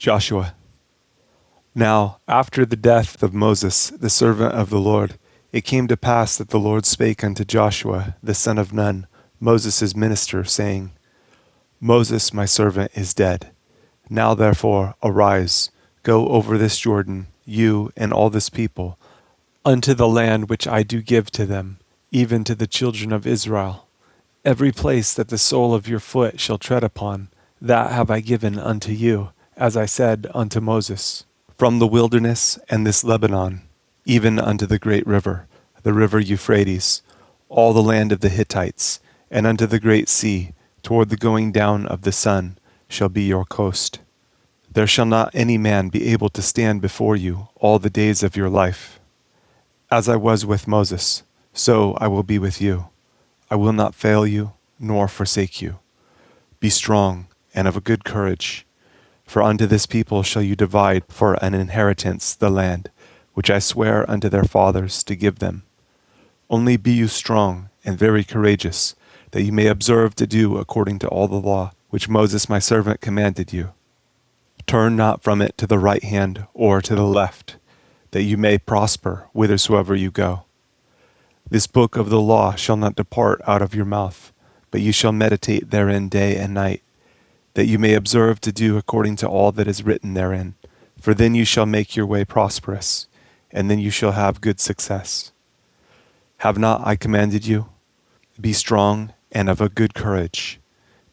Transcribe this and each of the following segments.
Joshua. Now, after the death of Moses, the servant of the Lord, it came to pass that the Lord spake unto Joshua, the son of Nun, Moses' minister, saying, Moses, my servant, is dead. Now therefore arise, go over this Jordan, you and all this people, unto the land which I do give to them, even to the children of Israel. Every place that the sole of your foot shall tread upon, that have I given unto you, as I said unto Moses, from the wilderness and this Lebanon, even unto the great river, the river Euphrates, all the land of the Hittites, and unto the great sea, toward the going down of the sun, shall be your coast. There shall not any man be able to stand before you all the days of your life. As I was with Moses, so I will be with you. I will not fail you, nor forsake you. Be strong and of a good courage, for unto this people shall you divide for an inheritance the land, which I swear unto their fathers to give them. Only be you strong and very courageous, that you may observe to do according to all the law which Moses my servant commanded you. Turn not from it to the right hand or to the left, that you may prosper whithersoever you go. This book of the law shall not depart out of your mouth, but you shall meditate therein day and night, that you may observe to do according to all that is written therein. For then you shall make your way prosperous, and then you shall have good success. Have not I commanded you? Be strong and of a good courage.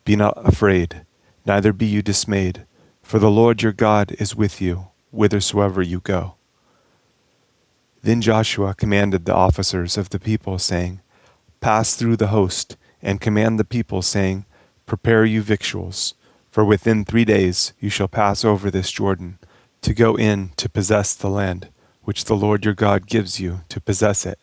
Be not afraid, neither be you dismayed, for the Lord your God is with you, whithersoever you go. Then Joshua commanded the officers of the people, saying, Pass through the host, and command the people, saying, Prepare you victuals, for within 3 days you shall pass over this Jordan, to go in to possess the land, which the Lord your God gives you to possess it.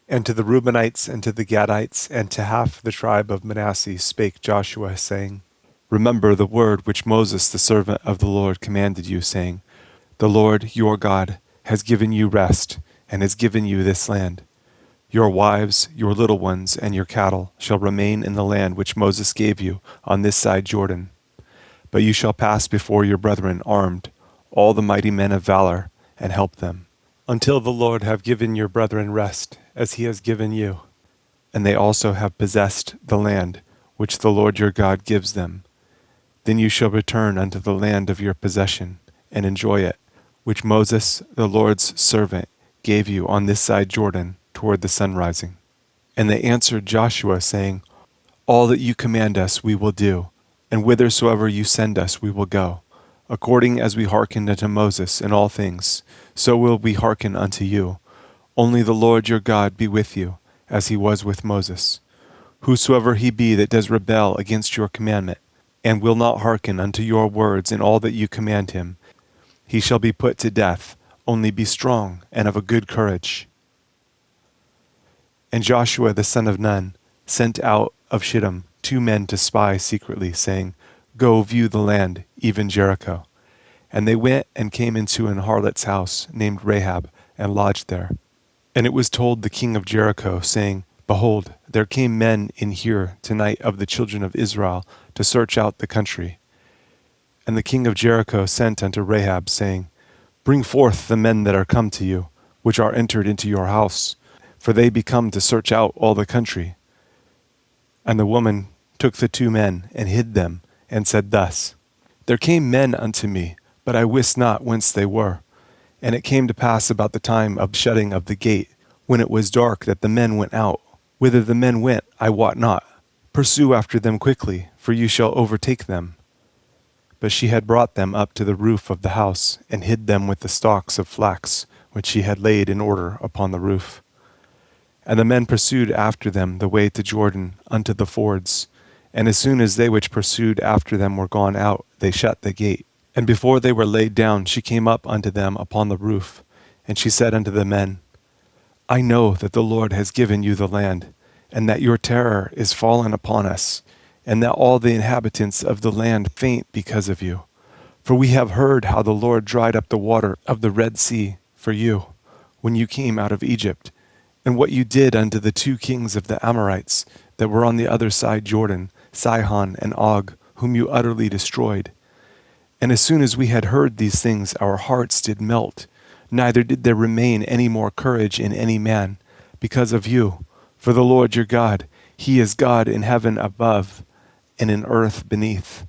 And to the Reubenites, and to the Gadites, and to half the tribe of Manasseh spake Joshua, saying, Remember the word which Moses the servant of the Lord commanded you, saying, The Lord your God has given you rest, and has given you this land. Your wives, your little ones, and your cattle shall remain in the land which Moses gave you on this side Jordan. But you shall pass before your brethren armed, all the mighty men of valor, and help them, until the Lord have given your brethren rest, as he has given you. And they also have possessed the land which the Lord your God gives them. Then you shall return unto the land of your possession, and enjoy it, which Moses, the Lord's servant, gave you on this side Jordan, toward the sun rising. And they answered Joshua, saying, All that you command us we will do, and whithersoever you send us we will go. According as we hearkened unto Moses in all things, so will we hearken unto you. Only the Lord your God be with you, as he was with Moses. Whosoever he be that does rebel against your commandment, and will not hearken unto your words in all that you command him, he shall be put to death. Only be strong and of a good courage. And Joshua the son of Nun sent out of Shittim 2 men to spy secretly, saying, Go view the land, even Jericho. And they went and came into an harlot's house named Rahab, and lodged there. And it was told the king of Jericho, saying, Behold, there came men in here tonight of the children of Israel to search out the country. And the king of Jericho sent unto Rahab, saying, Bring forth the men that are come to you, which are entered into your house, for they be come to search out all the country. And the woman took the 2 men, and hid them, and said thus, There came men unto me, but I wist not whence they were. And it came to pass about the time of shutting of the gate, when it was dark, that the men went out. Whither the men went, I wot not. Pursue after them quickly, for you shall overtake them. But she had brought them up to the roof of the house, and hid them with the stalks of flax, which she had laid in order upon the roof. And the men pursued after them the way to Jordan unto the fords. And as soon as they which pursued after them were gone out, they shut the gate. And before they were laid down, she came up unto them upon the roof. And she said unto the men, I know that the Lord has given you the land, and that your terror is fallen upon us, and that all the inhabitants of the land faint because of you. For we have heard how the Lord dried up the water of the Red Sea for you, when you came out of Egypt, and what you did unto the 2 kings of the Amorites that were on the other side Jordan, Sihon and Og, whom you utterly destroyed. And as soon as we had heard these things, our hearts did melt, neither did there remain any more courage in any man, because of you. For the Lord your God, he is God in heaven above, and in earth beneath.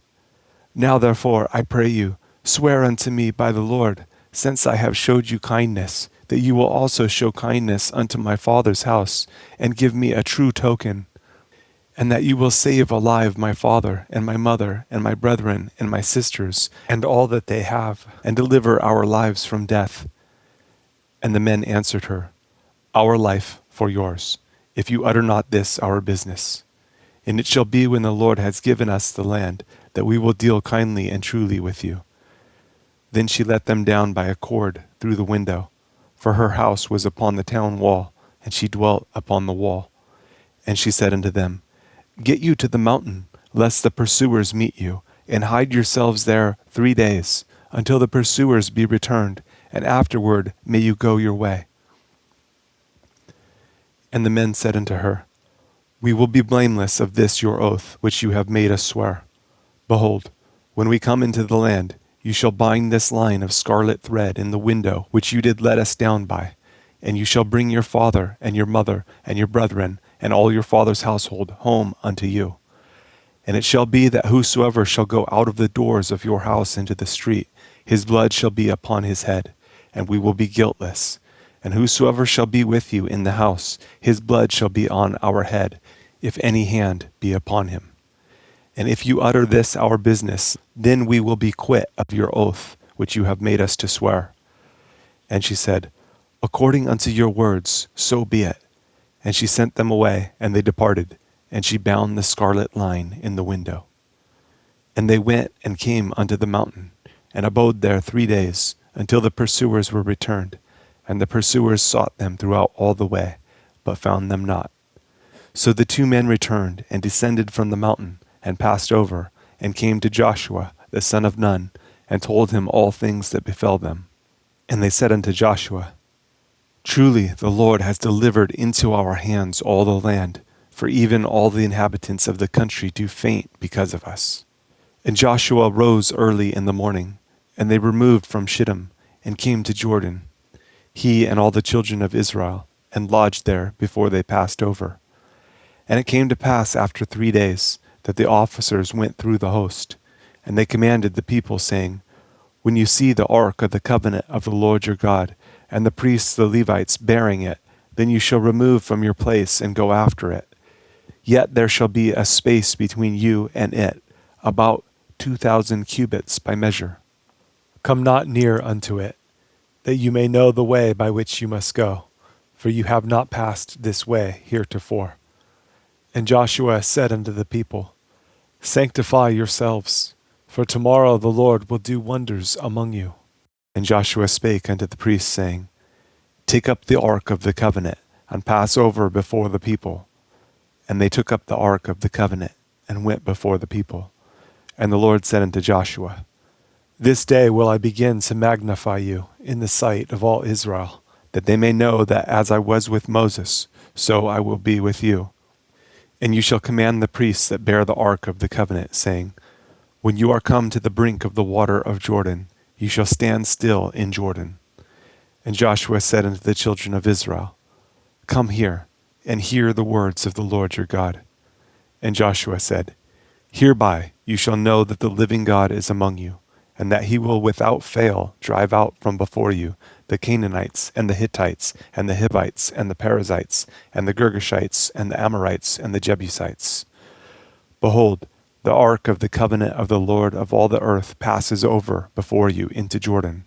Now therefore, I pray you, swear unto me by the Lord, since I have showed you kindness, that you will also show kindness unto my father's house, and give me a true token, and that you will save alive my father, and my mother, and my brethren, and my sisters, and all that they have, and deliver our lives from death. And the men answered her, Our life for yours, if you utter not this our business. And it shall be when the Lord has given us the land, that we will deal kindly and truly with you. Then she let them down by a cord through the window, for her house was upon the town wall, and she dwelt upon the wall. And she said unto them, Get you to the mountain, lest the pursuers meet you, and hide yourselves there 3 days, until the pursuers be returned, and afterward may you go your way. And the men said unto her, We will be blameless of this your oath, which you have made us swear. Behold, when we come into the land, you shall bind this line of scarlet thread in the window which you did let us down by, and you shall bring your father and your mother and your brethren and all your father's household home unto you. And it shall be that whosoever shall go out of the doors of your house into the street, his blood shall be upon his head, and we will be guiltless. And whosoever shall be with you in the house, his blood shall be on our head, if any hand be upon him. And if you utter this our business, then we will be quit of your oath, which you have made us to swear. And she said, According unto your words, so be it. And she sent them away, and they departed, and she bound the scarlet line in the window. And they went and came unto the mountain, and abode there 3 days, until the pursuers were returned. And the pursuers sought them throughout all the way, but found them not. So the 2 men returned, and descended from the mountain, and passed over, and came to Joshua the son of Nun, and told him all things that befell them. And they said unto Joshua, Truly the Lord has delivered into our hands all the land, for even all the inhabitants of the country do faint because of us. And Joshua rose early in the morning, and they removed from Shittim, and came to Jordan, he and all the children of Israel, and lodged there before they passed over. And it came to pass after 3 days, that the officers went through the host, and they commanded the people, saying, When you see the ark of the covenant of the Lord your God, and the priests the Levites bearing it, then you shall remove from your place and go after it. Yet there shall be a space between you and it, about 2,000 cubits by measure. Come not near unto it, that you may know the way by which you must go, for you have not passed this way heretofore. And Joshua said unto the people, Sanctify yourselves, for tomorrow the Lord will do wonders among you. And Joshua spake unto the priests, saying, Take up the ark of the covenant, and pass over before the people. And they took up the ark of the covenant, and went before the people. And the Lord said unto Joshua, This day will I begin to magnify you in the sight of all Israel, that they may know that as I was with Moses, so I will be with you. And you shall command the priests that bear the ark of the covenant, saying, When you are come to the brink of the water of Jordan, you shall stand still in Jordan. And Joshua said unto the children of Israel, Come here, and hear the words of the Lord your God. And Joshua said, Hereby you shall know that the living God is among you, and that he will without fail drive out from before you the Canaanites, and the Hittites, and the Hivites, and the Perizzites, and the Girgashites, and the Amorites, and the Jebusites. Behold, the ark of the covenant of the Lord of all the earth passes over before you into Jordan.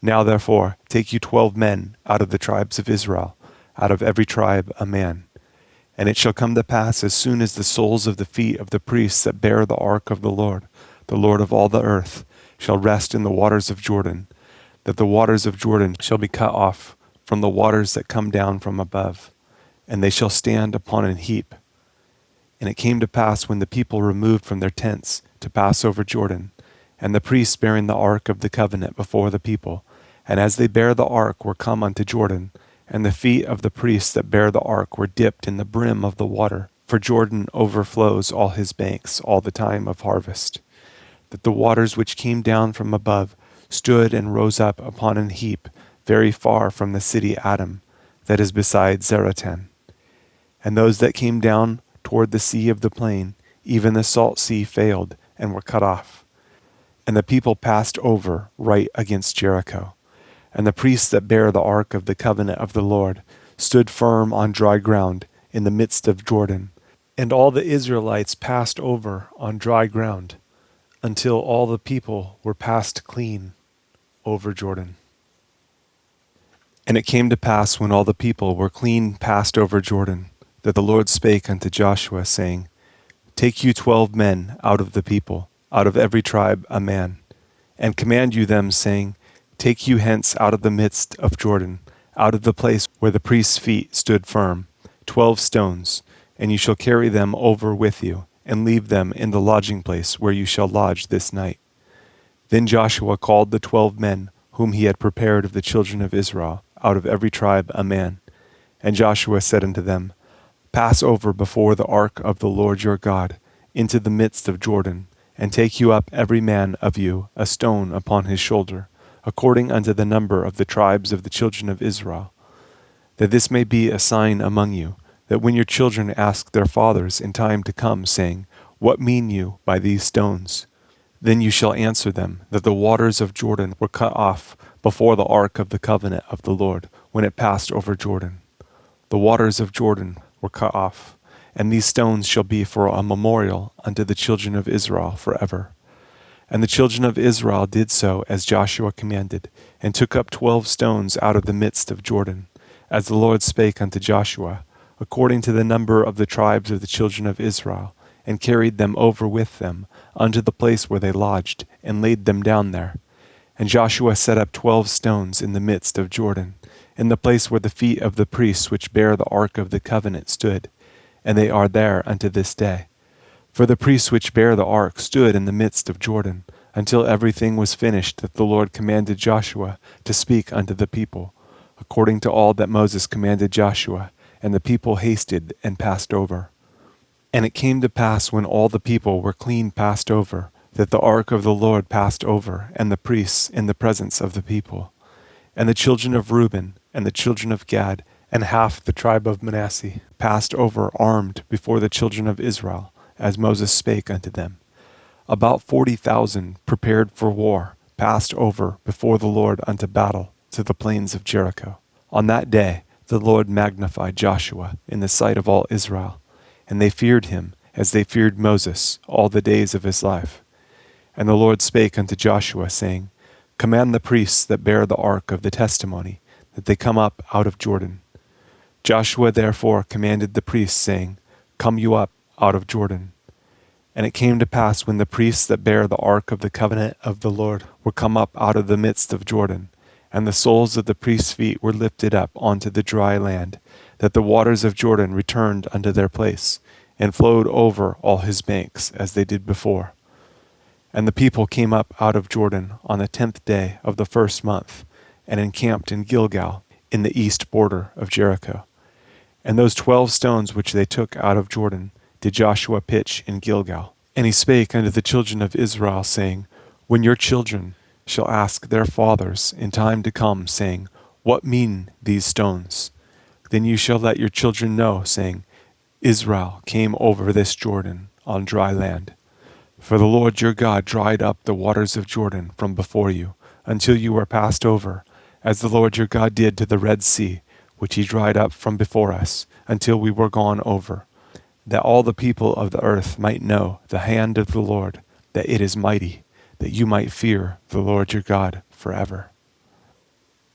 Now therefore take you 12 men out of the tribes of Israel, out of every tribe a man. And it shall come to pass, as soon as the soles of the feet of the priests that bear the ark of the Lord of all the earth, shall rest in the waters of Jordan, that the waters of Jordan shall be cut off from the waters that come down from above, and they shall stand upon an heap. And it came to pass, when the people removed from their tents to pass over Jordan, and the priests bearing the ark of the covenant before the people, and as they bare the ark were come unto Jordan, and the feet of the priests that bear the ark were dipped in the brim of the water, for Jordan overflows all his banks all the time of harvest. that the waters which came down from above stood and rose up upon an heap very far from the city Adam, that is beside Zaratan. And those that came down toward the sea of the plain, even the salt sea, failed and were cut off. And the people passed over right against Jericho. And the priests that bare the ark of the covenant of the Lord stood firm on dry ground in the midst of Jordan. And all the Israelites passed over on dry ground until all the people were passed clean over Jordan. And it came to pass when all the people were clean passed over Jordan, that the Lord spake unto Joshua, saying, Take you 12 men out of the people, out of every tribe a man, and command you them, saying, Take you hence out of the midst of Jordan, out of the place where the priest's feet stood firm, 12 stones, and you shall carry them over with you, and leave them in the lodging place where you shall lodge this night. Then Joshua called the 12 men whom he had prepared of the children of Israel, out of every tribe a man. And Joshua said unto them, Pass over before the ark of the Lord your God into the midst of Jordan, and take you up every man of you a stone upon his shoulder, according unto the number of the tribes of the children of Israel, that this may be a sign among you, that when your children ask their fathers in time to come, saying, What mean you by these stones? Then you shall answer them, that the waters of Jordan were cut off before the ark of the covenant of the Lord, when it passed over Jordan. The waters of Jordan were cut off, and these stones shall be for a memorial unto the children of Israel forever. And the children of Israel did so as Joshua commanded, and took up 12 stones out of the midst of Jordan, as the Lord spake unto Joshua, according to the number of the tribes of the children of Israel, and carried them over with them unto the place where they lodged, and laid them down there. And Joshua set up 12 stones in the midst of Jordan, in the place where the feet of the priests which bear the ark of the covenant stood, and they are there unto this day. For the priests which bear the ark stood in the midst of Jordan, until everything was finished that the Lord commanded Joshua to speak unto the people, according to all that Moses commanded Joshua, and the people hasted and passed over. And it came to pass when all the people were clean passed over, that the ark of the Lord passed over, and the priests in the presence of the people. And the children of Reuben, and the children of Gad, and half the tribe of Manasseh, passed over armed before the children of Israel, as Moses spake unto them. About 40,000 prepared for war passed over before the Lord unto battle to the plains of Jericho. On that day the Lord magnified Joshua in the sight of all Israel, and they feared him as they feared Moses all the days of his life. And the Lord spake unto Joshua, saying, Command the priests that bear the ark of the testimony, that they come up out of Jordan. Joshua therefore commanded the priests, saying, Come you up out of Jordan. And it came to pass when the priests that bear the ark of the covenant of the Lord were come up out of the midst of Jordan, and the soles of the priests' feet were lifted up onto the dry land, that the waters of Jordan returned unto their place, and flowed over all his banks, as they did before. And the people came up out of Jordan on the 10th day of the first month, and encamped in Gilgal, in the east border of Jericho. And those 12 stones which they took out of Jordan did Joshua pitch in Gilgal. And he spake unto the children of Israel, saying, When your children shall ask their fathers in time to come, saying, What mean these stones? Then you shall let your children know, saying, Israel came over this Jordan on dry land. For the Lord your God dried up the waters of Jordan from before you, until you were passed over, as the Lord your God did to the Red Sea, which he dried up from before us, until we were gone over, that all the people of the earth might know the hand of the Lord, that it is mighty, that you might fear the Lord your God forever.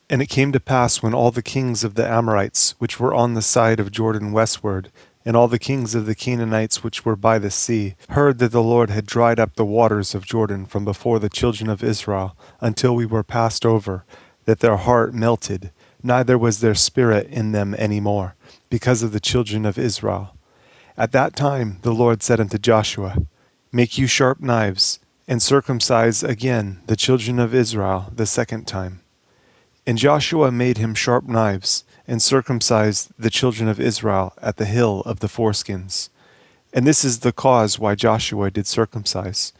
And it came to pass when all the kings of the Amorites, which were on the side of Jordan westward, and all the kings of the Canaanites which were by the sea, heard that the Lord had dried up the waters of Jordan from before the children of Israel, until we were passed over, that their heart melted, neither was there spirit in them any more, because of the children of Israel. At that time the Lord said unto Joshua, Make you sharp knives, and circumcise again the children of Israel the second time. And Joshua made him sharp knives, and circumcised the children of Israel at the hill of the foreskins. And this is the cause why Joshua did circumcise.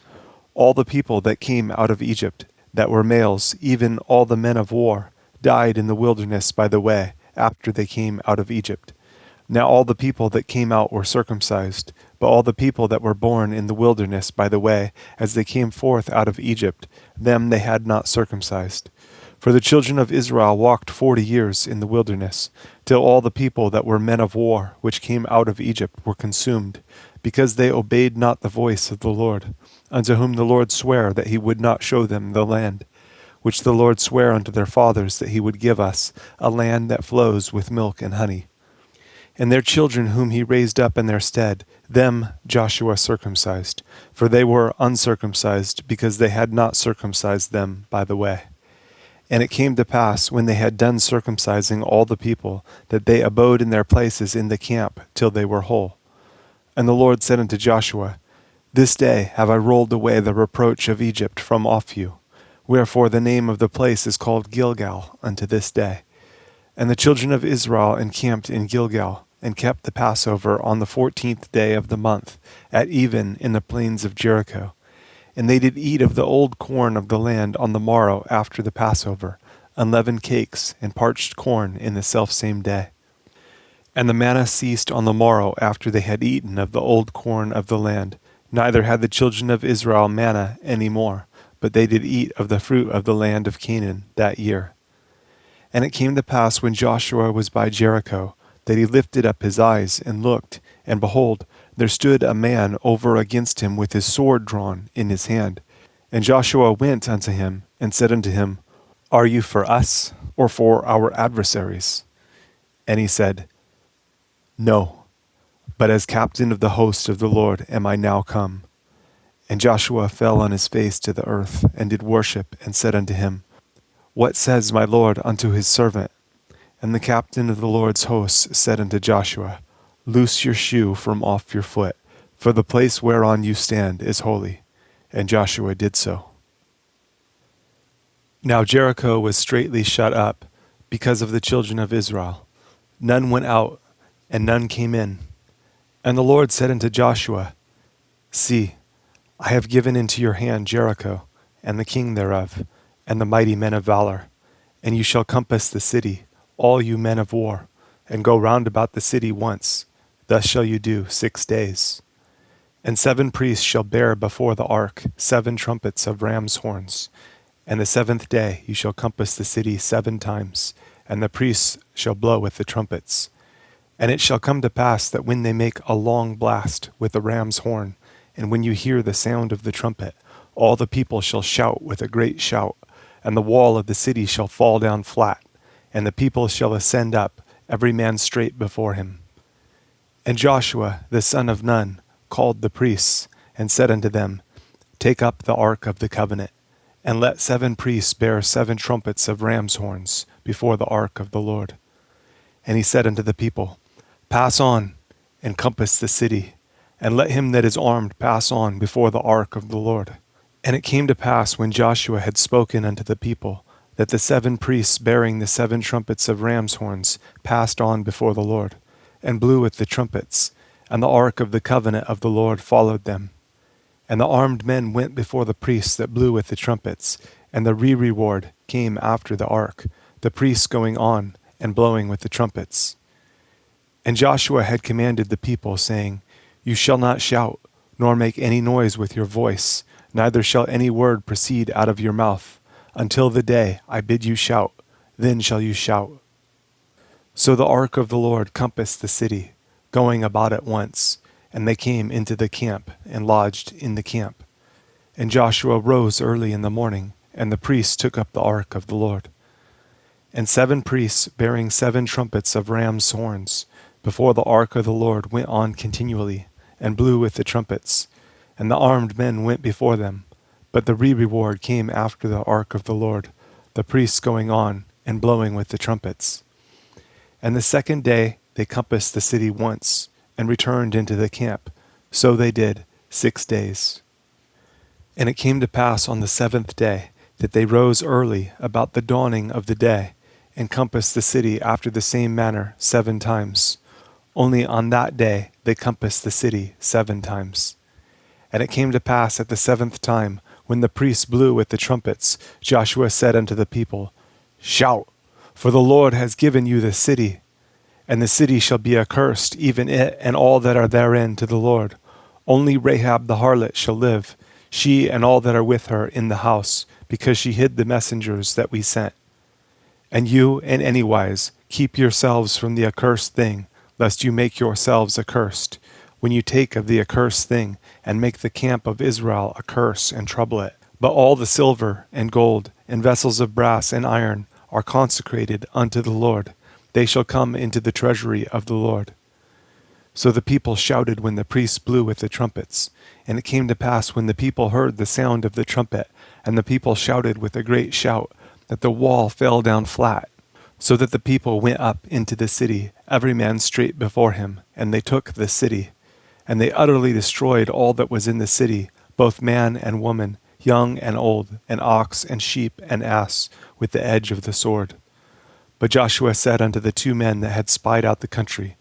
all the people that came out of Egypt, that were males, even all the men of war, died in the wilderness by the way, after they came out of Egypt. Now all the people that came out were circumcised, but all the people that were born in the wilderness by the way, as they came forth out of Egypt, them they had not circumcised. For the children of Israel walked 40 years in the wilderness, till all the people that were men of war, which came out of Egypt, were consumed, because they obeyed not the voice of the Lord, unto whom the Lord sware that he would not show them the land, which the Lord sware unto their fathers that he would give us, a land that flows with milk and honey. And their children whom he raised up in their stead, them Joshua circumcised, for they were uncircumcised, because they had not circumcised them by the way. And it came to pass, when they had done circumcising all the people, that they abode in their places in the camp till they were whole. And the Lord said unto Joshua, This day have I rolled away the reproach of Egypt from off you. Wherefore the name of the place is called Gilgal unto this day. And the children of Israel encamped in Gilgal, and kept the Passover on the 14th day of the month, at even in the plains of Jericho. And they did eat of the old corn of the land on the morrow after the Passover, unleavened cakes and parched corn in the selfsame day. And the manna ceased on the morrow after they had eaten of the old corn of the land. Neither had the children of Israel manna any more, but they did eat of the fruit of the land of Canaan that year. And it came to pass, when Joshua was by Jericho, that he lifted up his eyes and looked, and behold, there stood a man over against him with his sword drawn in his hand. And Joshua went unto him, and said unto him, Are you for us, or for our adversaries? And he said, No, but as captain of the host of the Lord am I now come. And Joshua fell on his face to the earth, and did worship, and said unto him, What says my Lord unto his servant? And the captain of the Lord's hosts said unto Joshua, Loose your shoe from off your foot, for the place whereon you stand is holy. And Joshua did so. Now Jericho was straitly shut up, because of the children of Israel. None went out, and none came in. And the Lord said unto Joshua, See, I have given into your hand Jericho, and the king thereof, and the mighty men of valor. And you shall compass the city, all you men of war, and go round about the city once. Thus shall you do 6 days. And 7 priests shall bear before the ark 7 trumpets of ram's horns. And the 7th day you shall compass the city 7 times, and the priests shall blow with the trumpets. And it shall come to pass that when they make a long blast with the ram's horn, and when you hear the sound of the trumpet, all the people shall shout with a great shout, and the wall of the city shall fall down flat, and the people shall ascend up, every man straight before him. And Joshua the son of Nun called the priests, and said unto them, Take up the ark of the covenant, and let 7 priests bear 7 trumpets of ram's horns before the ark of the Lord. And he said unto the people, Pass on, and compass the city, and let him that is armed pass on before the ark of the Lord. And it came to pass, when Joshua had spoken unto the people, that the 7 priests bearing the 7 trumpets of ram's horns passed on before the Lord, and blew with the trumpets, and the ark of the covenant of the Lord followed them. And the armed men went before the priests that blew with the trumpets, and the reward came after the ark, the priests going on and blowing with the trumpets. And Joshua had commanded the people, saying, You shall not shout, nor make any noise with your voice, neither shall any word proceed out of your mouth, until the day I bid you shout, then shall you shout. So the ark of the Lord compassed the city, going about at once, and they came into the camp, and lodged in the camp. And Joshua rose early in the morning, and the priests took up the ark of the Lord. And 7 priests bearing 7 trumpets of ram's horns before the ark of the Lord went on continually, and blew with the trumpets, and the armed men went before them. But the reward came after the ark of the Lord, the priests going on and blowing with the trumpets. And the 2nd day they compassed the city once, and returned into the camp. So they did 6 days. And it came to pass on the 7th day that they rose early about the dawning of the day, and compassed the city after the same manner 7 times. Only on that day they compassed the city 7 times. And it came to pass at the 7th time, when the priests blew with the trumpets, Joshua said unto the people, Shout, for the Lord has given you the city. And the city shall be accursed, even it and all that are therein, to the Lord. Only Rahab the harlot shall live, she and all that are with her in the house, because she hid the messengers that we sent. And you, in any wise, keep yourselves from the accursed thing, lest you make yourselves accursed, when you take of the accursed thing, and make the camp of Israel a curse and trouble it. But all the silver and gold, and vessels of brass and iron, are consecrated unto the Lord. They shall come into the treasury of the Lord. So the people shouted when the priests blew with the trumpets. And it came to pass when the people heard the sound of the trumpet, and the people shouted with a great shout, that the wall fell down flat, so that the people went up into the city, every man straight before him, and they took the city. And they utterly destroyed all that was in the city, both man and woman, young and old, and ox and sheep and ass, with the edge of the sword. But Joshua said unto the 2 men that had spied out the country,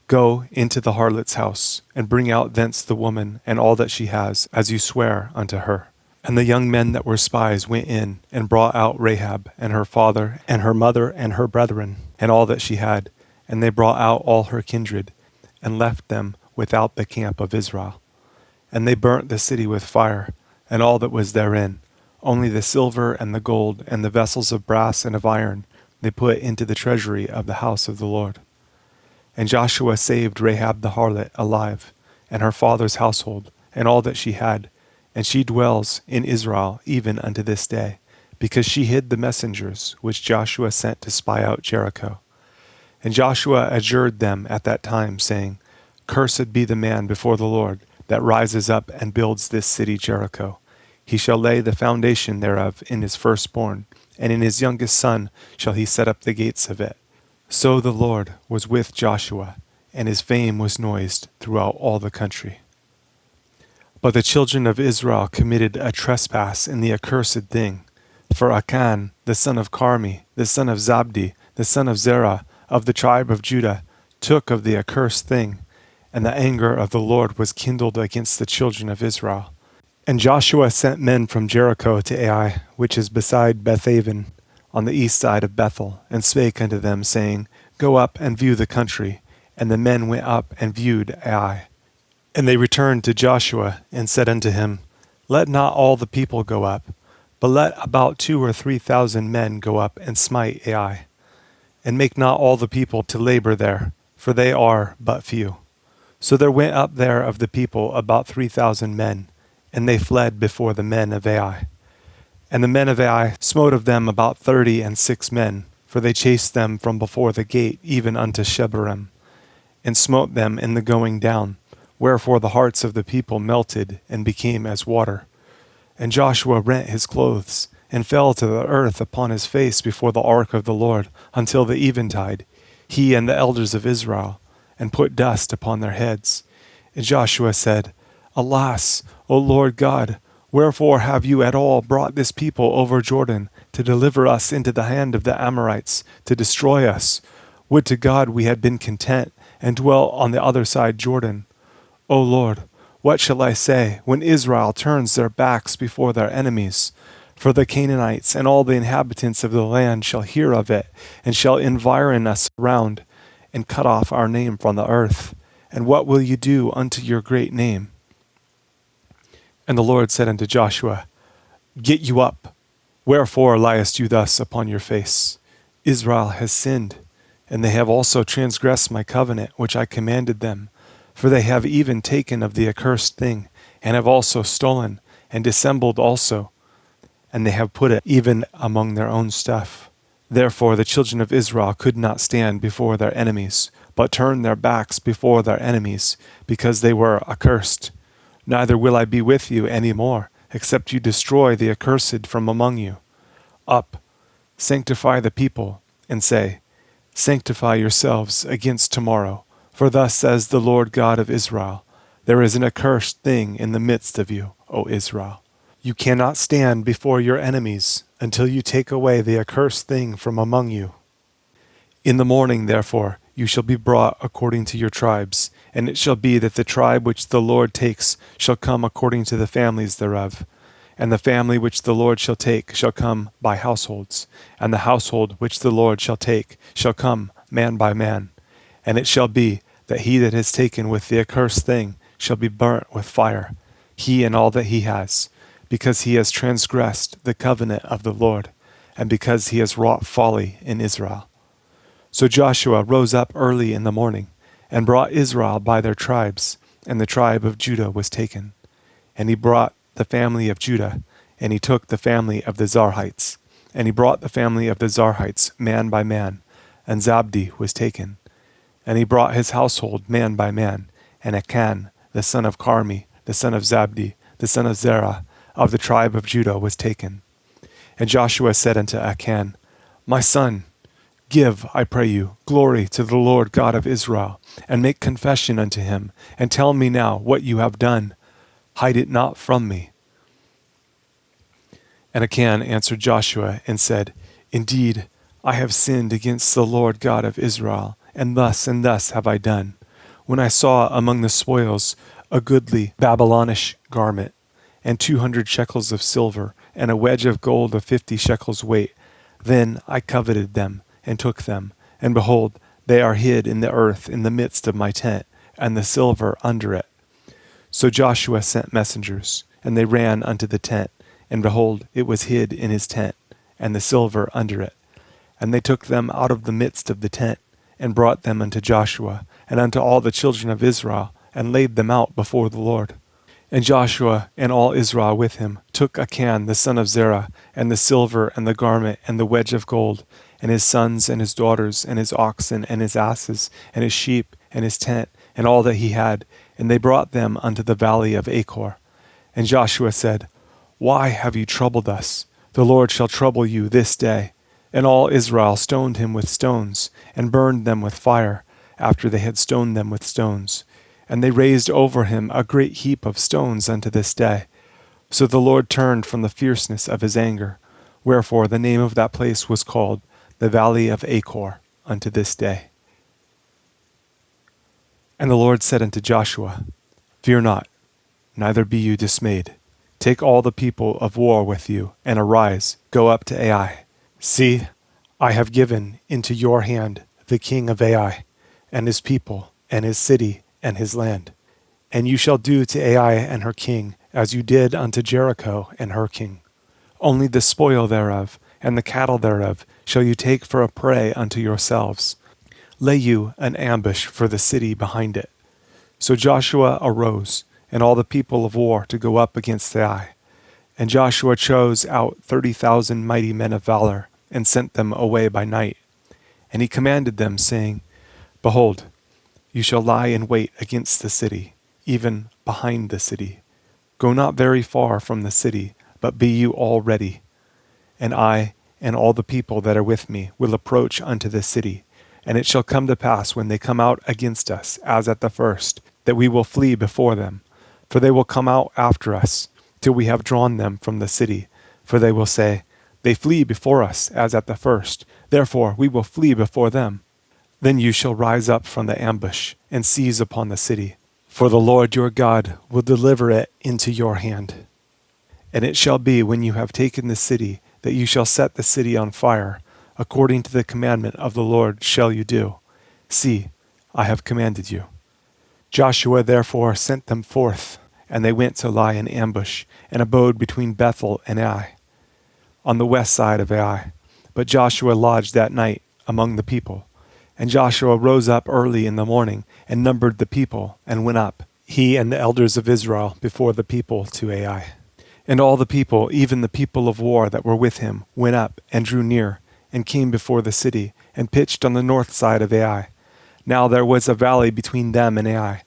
Go into the harlot's house, and bring out thence the woman and all that she has, as you swear unto her. And the young men that were spies went in, and brought out Rahab, and her father, and her mother, and her brethren, and all that she had. And they brought out all her kindred, and left them without the camp of Israel. And they burnt the city with fire, and all that was therein. Only the silver and the gold, and the vessels of brass and of iron, they put into the treasury of the house of the Lord. And Joshua saved Rahab the harlot alive, and her father's household, and all that she had. And she dwells in Israel even unto this day, because she hid the messengers which Joshua sent to spy out Jericho. And Joshua adjured them at that time, saying, Cursed be the man before the Lord, that rises up and builds this city Jericho. He shall lay the foundation thereof in his firstborn, and in his youngest son shall he set up the gates of it. So the Lord was with Joshua, and his fame was noised throughout all the country. But the children of Israel committed a trespass in the accursed thing. For Achan, the son of Carmi, the son of Zabdi, the son of Zerah, of the tribe of Judah, took of the accursed thing, and the anger of the Lord was kindled against the children of Israel. And Joshua sent men from Jericho to Ai, which is beside Bethaven, on the east side of Bethel, and spake unto them, saying, Go up and view the country. And the men went up and viewed Ai. And they returned to Joshua, and said unto him, Let not all the people go up, but let about 2,000 or 3,000 men go up and smite Ai. And make not all the people to labor there, for they are but few. So there went up there of the people about 3,000 men, and they fled before the men of Ai. And the men of Ai smote of them about 36 men, for they chased them from before the gate even unto Shebarim, and smote them in the going down, wherefore the hearts of the people melted and became as water. And Joshua rent his clothes, and fell to the earth upon his face before the ark of the Lord until the eventide, he and the elders of Israel, and put dust upon their heads. And Joshua said, Alas, O Lord God, wherefore have you at all brought this people over Jordan to deliver us into the hand of the Amorites, to destroy us? Would to God we had been content, and dwell on the other side Jordan. O Lord, what shall I say when Israel turns their backs before their enemies? For the Canaanites and all the inhabitants of the land shall hear of it, and shall environ us round, and cut off our name from the earth. And what will you do unto your great name? And the Lord said unto Joshua, Get you up. Wherefore liest you thus upon your face? Israel has sinned, and they have also transgressed my covenant which I commanded them. For they have even taken of the accursed thing, and have also stolen, and dissembled also, and they have put it even among their own stuff. Therefore the children of Israel could not stand before their enemies, but turned their backs before their enemies, because they were accursed. Neither will I be with you any more, except you destroy the accursed from among you. Up, sanctify the people, and say, Sanctify yourselves against tomorrow. For thus says the Lord God of Israel, There is an accursed thing in the midst of you, O Israel. You cannot stand before your enemies until you take away the accursed thing from among you. In the morning, therefore, you shall be brought according to your tribes, and it shall be that the tribe which the Lord takes shall come according to the families thereof. And the family which the Lord shall take shall come by households, and the household which the Lord shall take shall come man by man. And it shall be that he that is taken with the accursed thing shall be burnt with fire, he and all that he has, because he has transgressed the covenant of the Lord, and because he has wrought folly in Israel. So Joshua rose up early in the morning, and brought Israel by their tribes, and the tribe of Judah was taken. And he brought the family of Judah, and he took the family of the Zarhites. And he brought the family of the Zarhites man by man, and Zabdi was taken. And he brought his household man by man, and Achan, the son of Carmi, the son of Zabdi, the son of Zerah, of the tribe of Judah was taken. And Joshua said unto Achan, My son, give, I pray you, glory to the Lord God of Israel, and make confession unto him, and tell me now what you have done. Hide it not from me. And Achan answered Joshua and said, Indeed, I have sinned against the Lord God of Israel, and thus have I done. When I saw among the spoils a goodly Babylonish garment, and 200 shekels of silver, and a wedge of gold of 50 shekels weight, then I coveted them, and took them. And behold, they are hid in the earth in the midst of my tent, and the silver under it. So Joshua sent messengers, and they ran unto the tent, and behold, it was hid in his tent, and the silver under it. And they took them out of the midst of the tent, and brought them unto Joshua, and unto all the children of Israel, and laid them out before the Lord. And Joshua and all Israel with him took Achan the son of Zerah, and the silver, and the garment, and the wedge of gold, and his sons, and his daughters, and his oxen, and his asses, and his sheep, and his tent, and all that he had, and they brought them unto the valley of Achor. And Joshua said, Why have you troubled us? The Lord shall trouble you this day. And all Israel stoned him with stones, and burned them with fire, after they had stoned them with stones. And they raised over him a great heap of stones unto this day. So the Lord turned from the fierceness of his anger. Wherefore the name of that place was called the Valley of Achor unto this day. And the Lord said unto Joshua, Fear not, neither be you dismayed. Take all the people of war with you, and arise, go up to Ai. See, I have given into your hand the king of Ai, and his people, and his city, and his land. And you shall do to Ai and her king as you did unto Jericho and her king. Only the spoil thereof, and the cattle thereof, shall you take for a prey unto yourselves. Lay you an ambush for the city behind it. So Joshua arose, and all the people of war to go up against Ai. And Joshua chose out 30,000 mighty men of valor, and sent them away by night. And he commanded them, saying, Behold, you shall lie in wait against the city, even behind the city. Go not very far from the city, but be you all ready. And I and all the people that are with me will approach unto the city. And it shall come to pass when they come out against us, as at the first, that we will flee before them. For they will come out after us, till we have drawn them from the city. For they will say, They flee before us, as at the first. Therefore we will flee before them. Then you shall rise up from the ambush, and seize upon the city. For the Lord your God will deliver it into your hand. And it shall be, when you have taken the city, that you shall set the city on fire. According to the commandment of the Lord shall you do. See, I have commanded you. Joshua therefore sent them forth, and they went to lie in ambush, and abode between Bethel and Ai, on the west side of Ai. But Joshua lodged that night among the people. And Joshua rose up early in the morning, and numbered the people, and went up, he and the elders of Israel, before the people to Ai. And all the people, even the people of war that were with him, went up, and drew near, and came before the city, and pitched on the north side of Ai. Now there was a valley between them and Ai.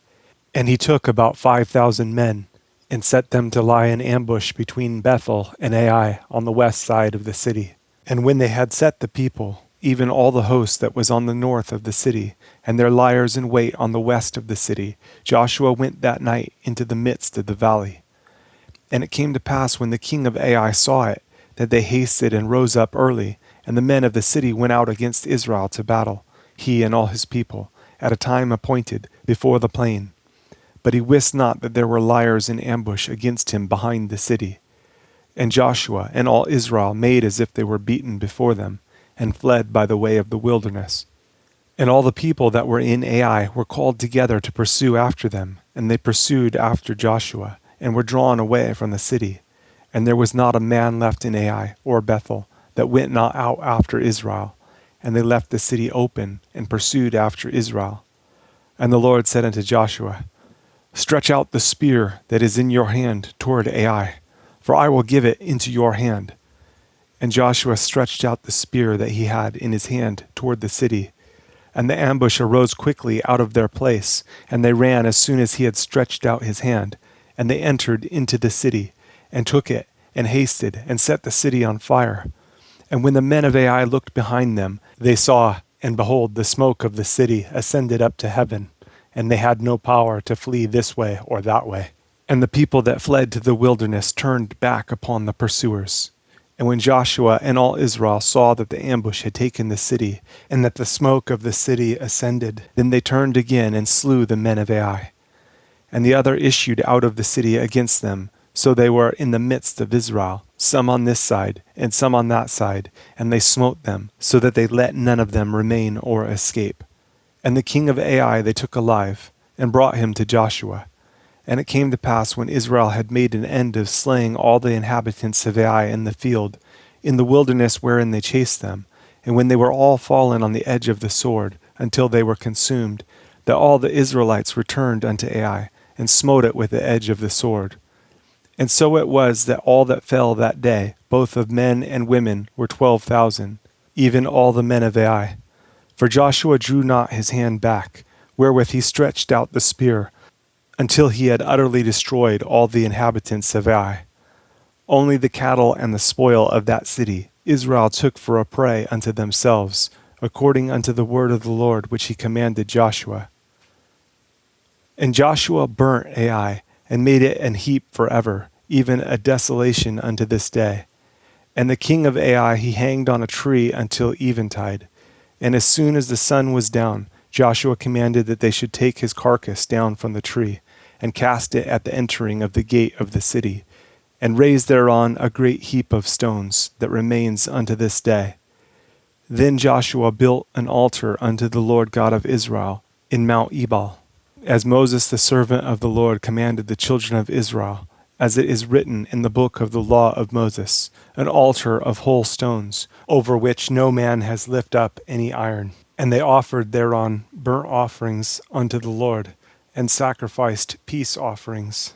And he took about 5,000 men, and set them to lie in ambush between Bethel and Ai on the west side of the city. And when they had set the people, even all the host that was on the north of the city, and their liers in wait on the west of the city, Joshua went that night into the midst of the valley. And it came to pass, when the king of Ai saw it, that they hasted and rose up early, and the men of the city went out against Israel to battle, he and all his people, at a time appointed, before the plain. But he wist not that there were liers in ambush against him behind the city. And Joshua and all Israel made as if they were beaten before them, and fled by the way of the wilderness. And all the people that were in Ai were called together to pursue after them, and they pursued after Joshua, and were drawn away from the city. And there was not a man left in Ai or Bethel that went not out after Israel. And they left the city open, and pursued after Israel. And the Lord said unto Joshua, Stretch out the spear that is in your hand toward Ai, for I will give it into your hand. And Joshua stretched out the spear that he had in his hand toward the city. And the ambush arose quickly out of their place, and they ran as soon as he had stretched out his hand. And they entered into the city, and took it, and hasted, and set the city on fire. And when the men of Ai looked behind them, they saw, and behold, the smoke of the city ascended up to heaven, and they had no power to flee this way or that way. And the people that fled to the wilderness turned back upon the pursuers. And when Joshua and all Israel saw that the ambush had taken the city, and that the smoke of the city ascended, then they turned again and slew the men of Ai. And the other issued out of the city against them, so they were in the midst of Israel, some on this side, and some on that side, and they smote them, so that they let none of them remain or escape. And the king of Ai they took alive, and brought him to Joshua. And it came to pass, when Israel had made an end of slaying all the inhabitants of Ai in the field, in the wilderness wherein they chased them, and when they were all fallen on the edge of the sword, until they were consumed, that all the Israelites returned unto Ai, and smote it with the edge of the sword. And so it was that all that fell that day, both of men and women, were 12,000, even all the men of Ai. For Joshua drew not his hand back, wherewith he stretched out the spear, until he had utterly destroyed all the inhabitants of Ai. Only the cattle and the spoil of that city Israel took for a prey unto themselves, according unto the word of the Lord which he commanded Joshua. And Joshua burnt Ai, and made it an heap forever, even a desolation unto this day. And the king of Ai he hanged on a tree until eventide. And as soon as the sun was down, Joshua commanded that they should take his carcass down from the tree, and cast it at the entering of the gate of the city, and raise thereon a great heap of stones, that remains unto this day. Then Joshua built an altar unto the Lord God of Israel in Mount Ebal, as Moses the servant of the Lord commanded the children of Israel, as it is written in the book of the law of Moses, an altar of whole stones, over which no man has lifted up any iron. And they offered thereon burnt offerings unto the Lord, and sacrificed peace offerings.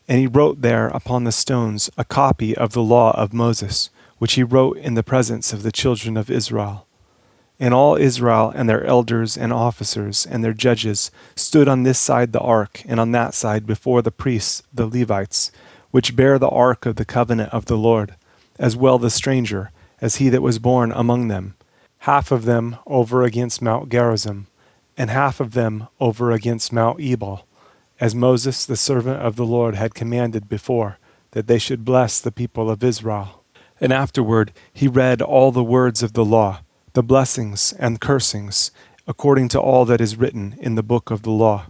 And he wrote there upon the stones a copy of the law of Moses, which he wrote in the presence of the children of Israel. And all Israel and their elders and officers and their judges stood on this side the ark, and on that side before the priests, the Levites, which bear the ark of the covenant of the Lord, as well the stranger, as he that was born among them, half of them over against Mount Gerizim, and half of them over against Mount Ebal, as Moses the servant of the Lord had commanded before, that they should bless the people of Israel. And afterward he read all the words of the law, the blessings and cursings, according to all that is written in the book of the law.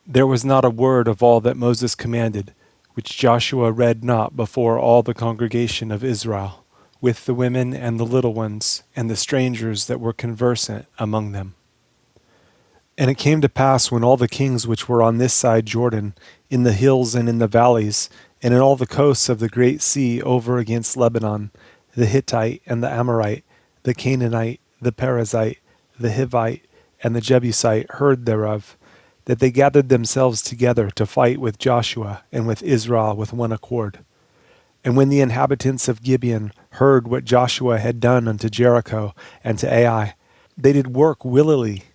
There was not a word of all that Moses commanded, which Joshua read not before all the congregation of Israel, with the women and the little ones, and the strangers that were conversant among them. And it came to pass, when all the kings which were on this side Jordan, in the hills and in the valleys, and in all the coasts of the great sea over against Lebanon, the Hittite and the Amorite, the Canaanite, the Perizzite, the Hivite, and the Jebusite heard thereof, that they gathered themselves together to fight with Joshua and with Israel with one accord. And when the inhabitants of Gibeon heard what Joshua had done unto Jericho and to Ai, they did work willily,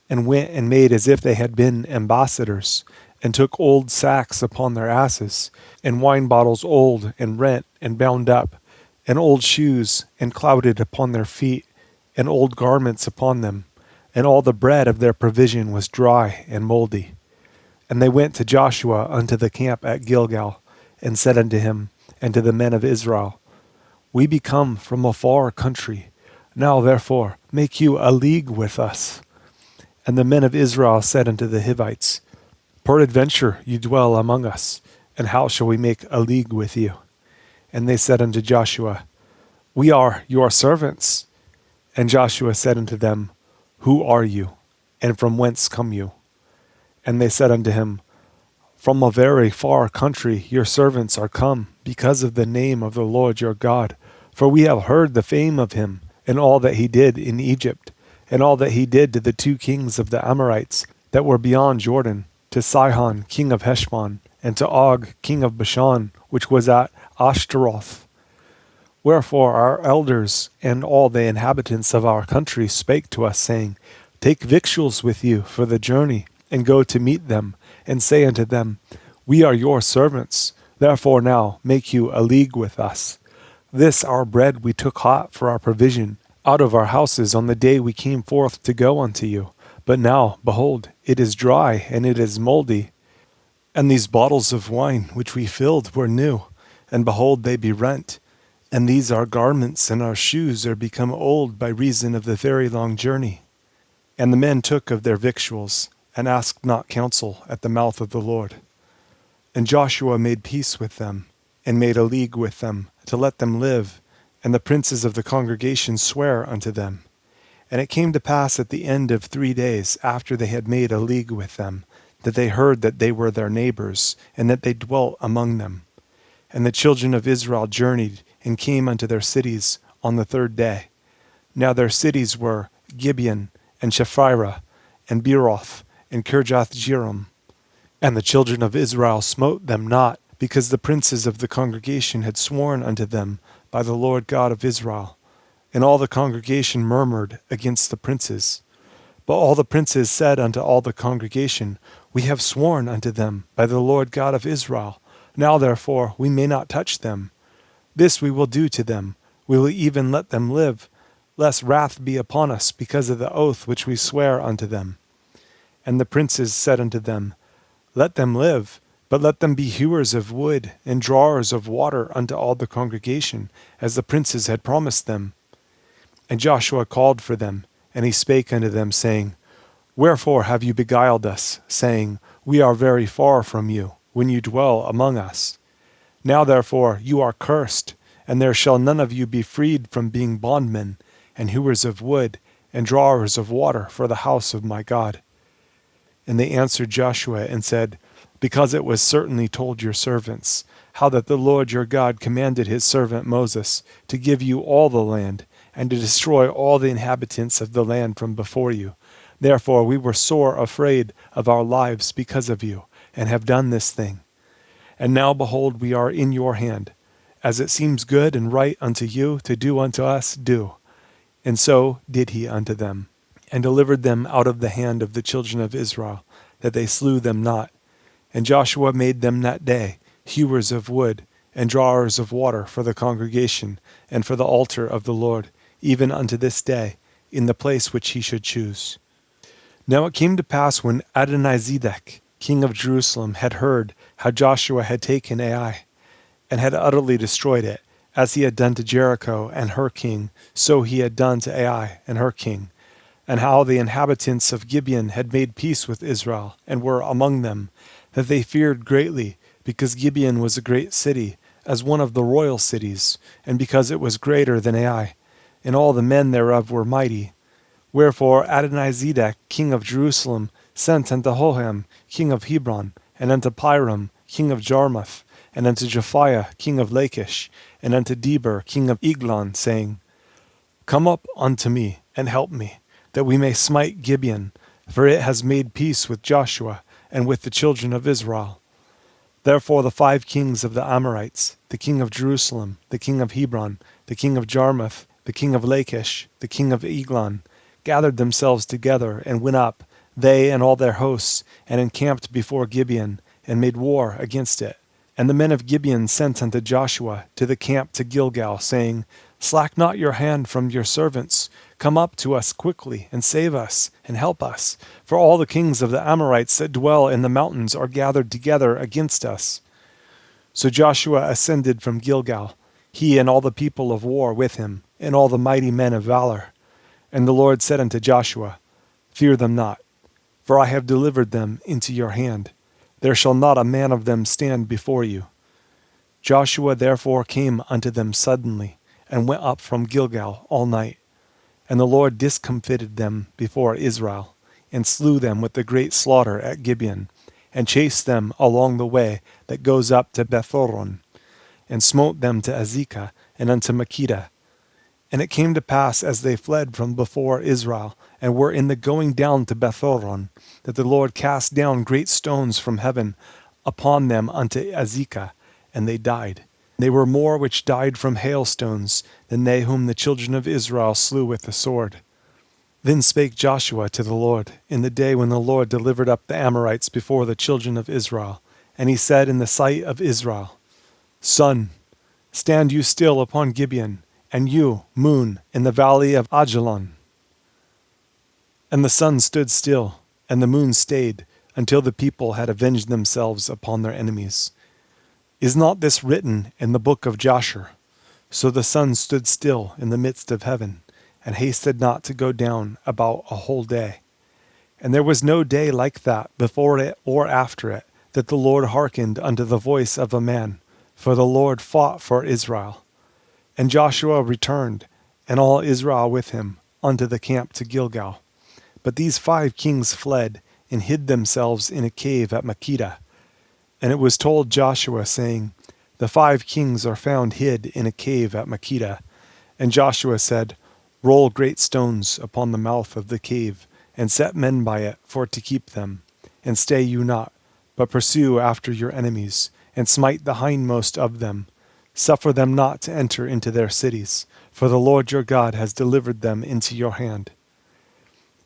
and went and made as if they had been ambassadors, and took old sacks upon their asses, and wine bottles old and rent and bound up, and old shoes and clouded upon their feet, and old garments upon them, and all the bread of their provision was dry and moldy. And they went to Joshua unto the camp at Gilgal, and said unto him and to the men of Israel, We be come from a far country. Now therefore make you a league with us. And the men of Israel said unto the Hivites, Peradventure you dwell among us, and how shall we make a league with you? And they said unto Joshua, We are your servants. And Joshua said unto them, Who are you, and from whence come you? And they said unto him, From a very far country your servants are come, because of the name of the Lord your God. For we have heard the fame of him, and all that he did in Egypt, and all that he did to the 2 kings of the Amorites that were beyond Jordan, to Sihon king of Heshbon, and to Og king of Bashan, which was at Ashtaroth. Wherefore our elders and all the inhabitants of our country spake to us, saying, Take victuals with you for the journey, and go to meet them, and say unto them, We are your servants, therefore now make you a league with us. This our bread we took hot for our provision out of our houses on the day we came forth to go unto you. But now, behold, it is dry, and it is moldy. And these bottles of wine which we filled were new, and behold, they be rent. And these our garments and our shoes are become old by reason of the very long journey. And the men took of their victuals, and asked not counsel at the mouth of the Lord. And Joshua made peace with them, and made a league with them, to let them live, and the princes of the congregation sware unto them. And it came to pass at the end of 3 days, after they had made a league with them, that they heard that they were their neighbors, and that they dwelt among them. And the children of Israel journeyed, and came unto their cities on the 3rd day. Now their cities were Gibeon, and Shephirah, and Beeroth, and Kirjath-jearim. And the children of Israel smote them not, because the princes of the congregation had sworn unto them by the Lord God of Israel. And all the congregation murmured against the princes. But all the princes said unto all the congregation, We have sworn unto them by the Lord God of Israel. Now therefore we may not touch them. This we will do to them. We will even let them live, lest wrath be upon us because of the oath which we swear unto them. And the princes said unto them, Let them live, but let them be hewers of wood, and drawers of water unto all the congregation, as the princes had promised them. And Joshua called for them, and he spake unto them, saying, Wherefore have you beguiled us, saying, We are very far from you, when you dwell among us? Now therefore you are cursed, and there shall none of you be freed from being bondmen, and hewers of wood, and drawers of water for the house of my God. And they answered Joshua, and said, Because it was certainly told your servants, how that the Lord your God commanded his servant Moses to give you all the land, and to destroy all the inhabitants of the land from before you. Therefore we were sore afraid of our lives because of you, and have done this thing. And now behold, we are in your hand. As it seems good and right unto you to do unto us, do. And so did he unto them, and delivered them out of the hand of the children of Israel, that they slew them not. And Joshua made them that day hewers of wood, and drawers of water for the congregation, and for the altar of the Lord, even unto this day, in the place which he should choose. Now it came to pass, when Adonizedek, king of Jerusalem, had heard how Joshua had taken Ai, and had utterly destroyed it, as he had done to Jericho and her king, so he had done to Ai and her king, and how the inhabitants of Gibeon had made peace with Israel, and were among them, that they feared greatly, because Gibeon was a great city, as one of the royal cities, and because it was greater than Ai, and all the men thereof were mighty. Wherefore Adonizedek, king of Jerusalem, sent unto Hoham, king of Hebron, and unto Piram, king of Jarmuth, and unto Japhiah, king of Lachish, and unto Deber, king of Eglon, saying, Come up unto me, and help me, that we may smite Gibeon, for it has made peace with Joshua, and with the children of Israel. Therefore the 5 kings of the Amorites, the king of Jerusalem, the king of Hebron, the king of Jarmuth, the king of Lachish, the king of Eglon, gathered themselves together, and went up, they and all their hosts, and encamped before Gibeon, and made war against it. And the men of Gibeon sent unto Joshua to the camp to Gilgal, saying, Slack not your hand from your servants. Come up to us quickly, and save us, and help us. For all the kings of the Amorites that dwell in the mountains are gathered together against us. So Joshua ascended from Gilgal, he and all the people of war with him, and all the mighty men of valor. And the Lord said unto Joshua, Fear them not, for I have delivered them into your hand. There shall not a man of them stand before you. Joshua therefore came unto them suddenly, and went up from Gilgal all night. And the Lord discomfited them before Israel, and slew them with a great slaughter at Gibeon, and chased them along the way that goes up to Bethoron, and smote them to Azekah and unto Makkedah. And it came to pass, as they fled from before Israel, and were in the going down to Bethoron, that the Lord cast down great stones from heaven upon them unto Azekah, and they died. They were more which died from hailstones than they whom the children of Israel slew with the sword. Then spake Joshua to the Lord in the day when the Lord delivered up the Amorites before the children of Israel. And he said in the sight of Israel, Sun, stand you still upon Gibeon, and you, moon, in the valley of Ajalon. And the sun stood still, and the moon stayed, until the people had avenged themselves upon their enemies. Is not this written in the book of Jasher? So the sun stood still in the midst of heaven, and hasted not to go down about a whole day. And there was no day like that before it or after it, that the Lord hearkened unto the voice of a man, for the Lord fought for Israel. And Joshua returned, and all Israel with him, unto the camp to Gilgal. But these 5 kings fled, and hid themselves in a cave at Makkedah. And it was told Joshua, saying, The 5 kings are found hid in a cave at Makkedah. And Joshua said, Roll great stones upon the mouth of the cave, and set men by it for to keep them. And stay you not, but pursue after your enemies, and smite the hindmost of them. Suffer them not to enter into their cities, for the Lord your God has delivered them into your hand.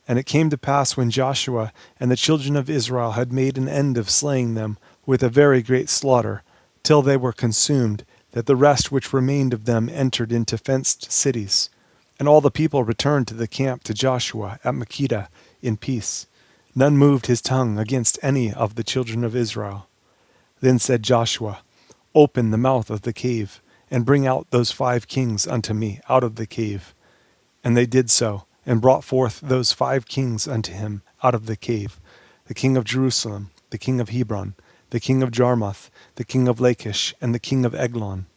And it came to pass, when Joshua and the children of Israel had made an end of slaying them with a very great slaughter, till they were consumed, that the rest which remained of them entered into fenced cities. And all the people returned to the camp to Joshua at Makkedah in peace. None moved his tongue against any of the children of Israel. Then said Joshua, Open the mouth of the cave, and bring out those 5 kings unto me out of the cave. And they did so, and brought forth those 5 kings unto him out of the cave, the king of Jerusalem, the king of Hebron, the king of Jarmuth, the king of Lachish, and the king of Eglon.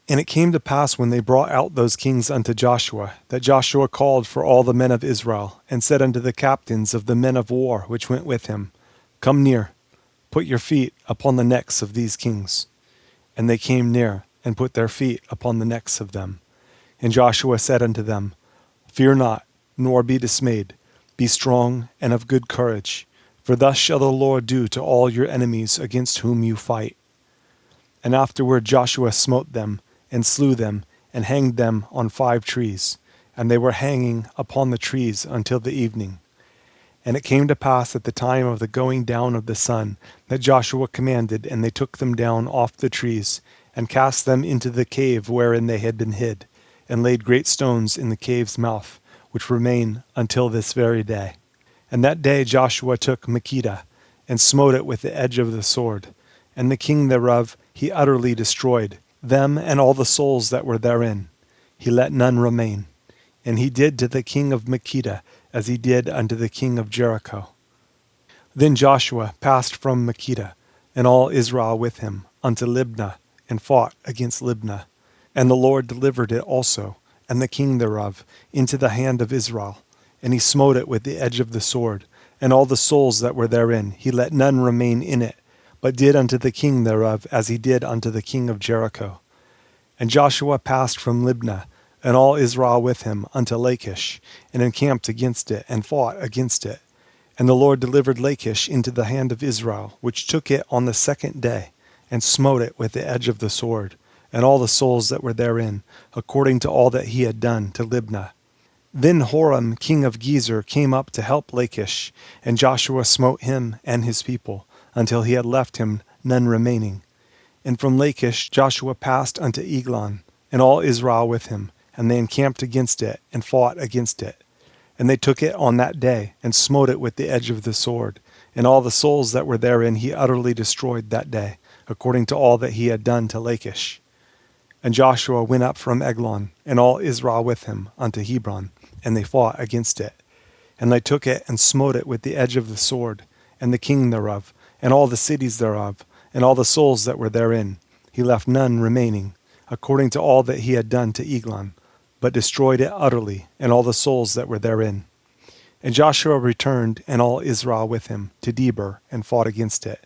And it came to pass, when they brought out those kings unto Joshua, that Joshua called for all the men of Israel, and said unto the captains of the men of war which went with him, Come near, put your feet upon the necks of these kings. And they came near, and put their feet upon the necks of them. And Joshua said unto them, Fear not, nor be dismayed. Be strong and of good courage, for thus shall the Lord do to all your enemies against whom you fight. And afterward Joshua smote them, and slew them, and hanged them on 5 trees. And they were hanging upon the trees until the evening. And it came to pass at the time of the going down of the sun, that Joshua commanded, and they took them down off the trees, and cast them into the cave wherein they had been hid, and laid great stones in the cave's mouth, which remain until this very day. And that day Joshua took Makkedah, and smote it with the edge of the sword. And the king thereof he utterly destroyed, them and all the souls that were therein. He let none remain. And he did to the king of Makkedah as he did unto the king of Jericho. Then Joshua passed from Makkedah, and all Israel with him, unto Libnah, and fought against Libnah. And the Lord delivered it also, and the king thereof, into the hand of Israel. And he smote it with the edge of the sword, and all the souls that were therein. He let none remain in it, but did unto the king thereof as he did unto the king of Jericho. And Joshua passed from Libnah, and all Israel with him, unto Lachish, and encamped against it, and fought against it. And the Lord delivered Lachish into the hand of Israel, which took it on the 2nd day, and smote it with the edge of the sword, and all the souls that were therein, according to all that he had done to Libnah. Then Horam king of Gezer came up to help Lachish, and Joshua smote him and his people, until he had left him none remaining. And from Lachish Joshua passed unto Eglon, and all Israel with him, and they encamped against it, and fought against it. And they took it on that day, and smote it with the edge of the sword, and all the souls that were therein he utterly destroyed that day, according to all that he had done to Lachish. And Joshua went up from Eglon, and all Israel with him, unto Hebron, and they fought against it. And they took it, and smote it with the edge of the sword, and the king thereof, and all the cities thereof, and all the souls that were therein. he left none remaining, according to all that he had done to Eglon, but destroyed it utterly, and all the souls that were therein. And Joshua returned, and all Israel with him, to Debir, and fought against it.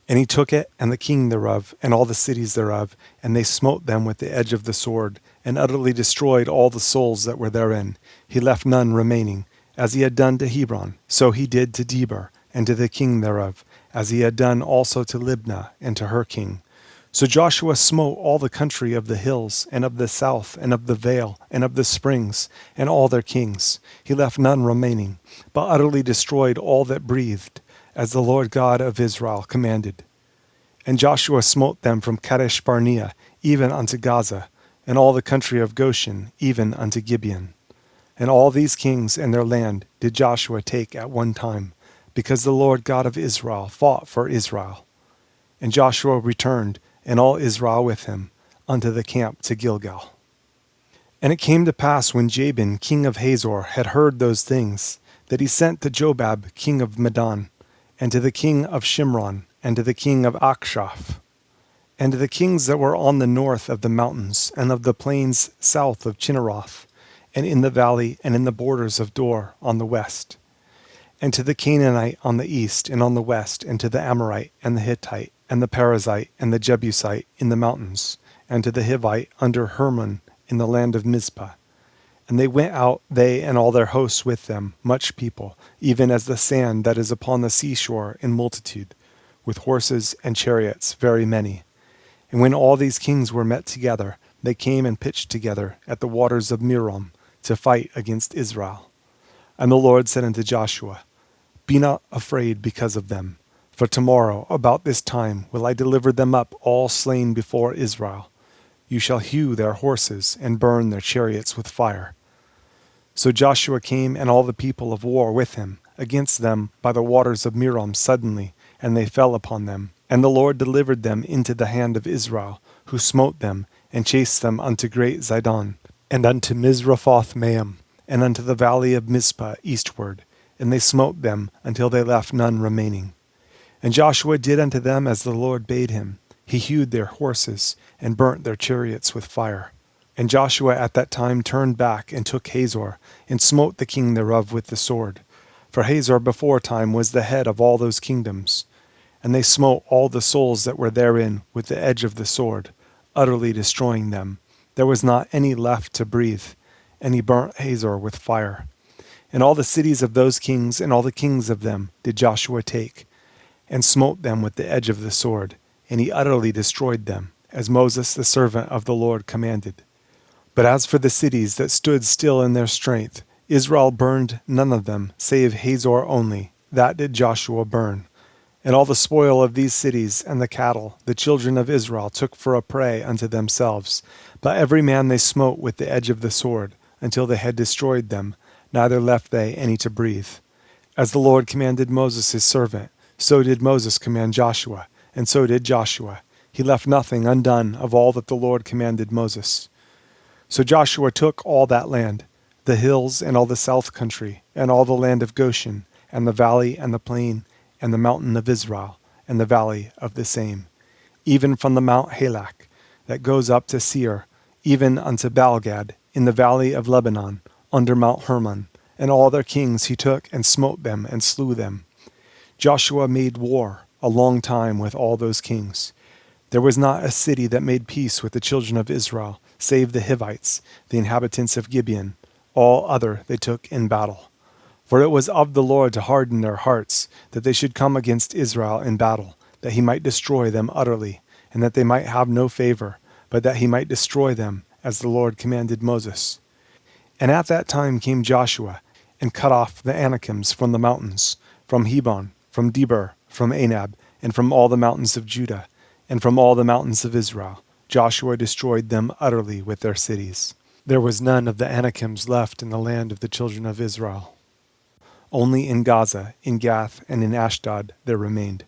And he took it, and the king thereof, and all the cities thereof, and they smote them with the edge of the sword, and utterly destroyed all the souls that were therein. He left none remaining. As he had done to Hebron, so he did to Debir, and to the king thereof, as he had done also to Libnah, and to her king. So Joshua smote all the country of the hills, and of the south, and of the vale, and of the springs, and all their kings. He left none remaining, but utterly destroyed all that breathed, as the Lord God of Israel commanded. And Joshua smote them from Kadesh Barnea, even unto Gaza, and all the country of Goshen, even unto Gibeon. And all these kings and their land did Joshua take at one time, because the Lord God of Israel fought for Israel. And Joshua returned, and all Israel with him, unto the camp to Gilgal. And it came to pass, when Jabin king of Hazor had heard those things, that he sent to Jobab king of Medan, and to the king of Shimron, and to the king of Akshaph, and to the kings that were on the north of the mountains, and of the plains south of Chinneroth, and in the valley, and in the borders of Dor on the west, and to the Canaanite on the east and on the west, and to the Amorite, and the Hittite, and the Perizzite, and the Jebusite in the mountains, and to the Hivite under Hermon in the land of Mizpah. And they went out, they and all their hosts with them, much people, even as the sand that is upon the seashore in multitude, with horses and chariots very many. And when all these kings were met together, they came and pitched together at the waters of Merom, to fight against Israel. And the Lord said unto Joshua, Be not afraid because of them, for tomorrow about this time will I deliver them up all slain before Israel. You shall hew their horses, and burn their chariots with fire. So Joshua came, and all the people of war with him, against them by the waters of Merom suddenly, and they fell upon them. And the Lord delivered them into the hand of Israel, who smote them, and chased them unto great Zidon, and unto Mizraphoth-maim, and unto the valley of Mizpah eastward, and they smote them until they left none remaining. And Joshua did unto them as the Lord bade him. He hewed their horses, and burnt their chariots with fire. And Joshua at that time turned back, and took Hazor, and smote the king thereof with the sword. For Hazor beforetime was the head of all those kingdoms. And they smote all the souls that were therein with the edge of the sword, utterly destroying them. There was not any left to breathe, and he burnt Hazor with fire. And all the cities of those kings, and all the kings of them, did Joshua take, and smote them with the edge of the sword, and he utterly destroyed them, as Moses the servant of the Lord commanded. But as for the cities that stood still in their strength, Israel burned none of them, save Hazor only. That did Joshua burn. And all the spoil of these cities and the cattle the children of Israel took for a prey unto themselves. But every man they smote with the edge of the sword, until they had destroyed them, neither left they any to breathe. As the Lord commanded Moses his servant, so did Moses command Joshua, and so did Joshua. He left nothing undone of all that the Lord commanded Moses. So Joshua took all that land, the hills and all the south country, and all the land of Goshen, and the valley and the plain, and the mountain of Israel, and the valley of the same, even from the Mount Halak, that goes up to Seir, even unto Baalgad, in the valley of Lebanon, under Mount Hermon, and all their kings he took, and smote them, and slew them. Joshua made war a long time with all those kings. There was not a city that made peace with the children of Israel, save the Hivites, the inhabitants of Gibeon. All other they took in battle. For it was of the Lord to harden their hearts, that they should come against Israel in battle, that he might destroy them utterly, and that they might have no favor, but that he might destroy them, as the Lord commanded Moses. And at that time came Joshua, and cut off the Anakims from the mountains, from Hebron, from Debir, from Anab, and from all the mountains of Judah, and from all the mountains of Israel. Joshua destroyed them utterly with their cities. There was none of the Anakims left in the land of the children of Israel. Only in Gaza, in Gath, and in Ashdod there remained.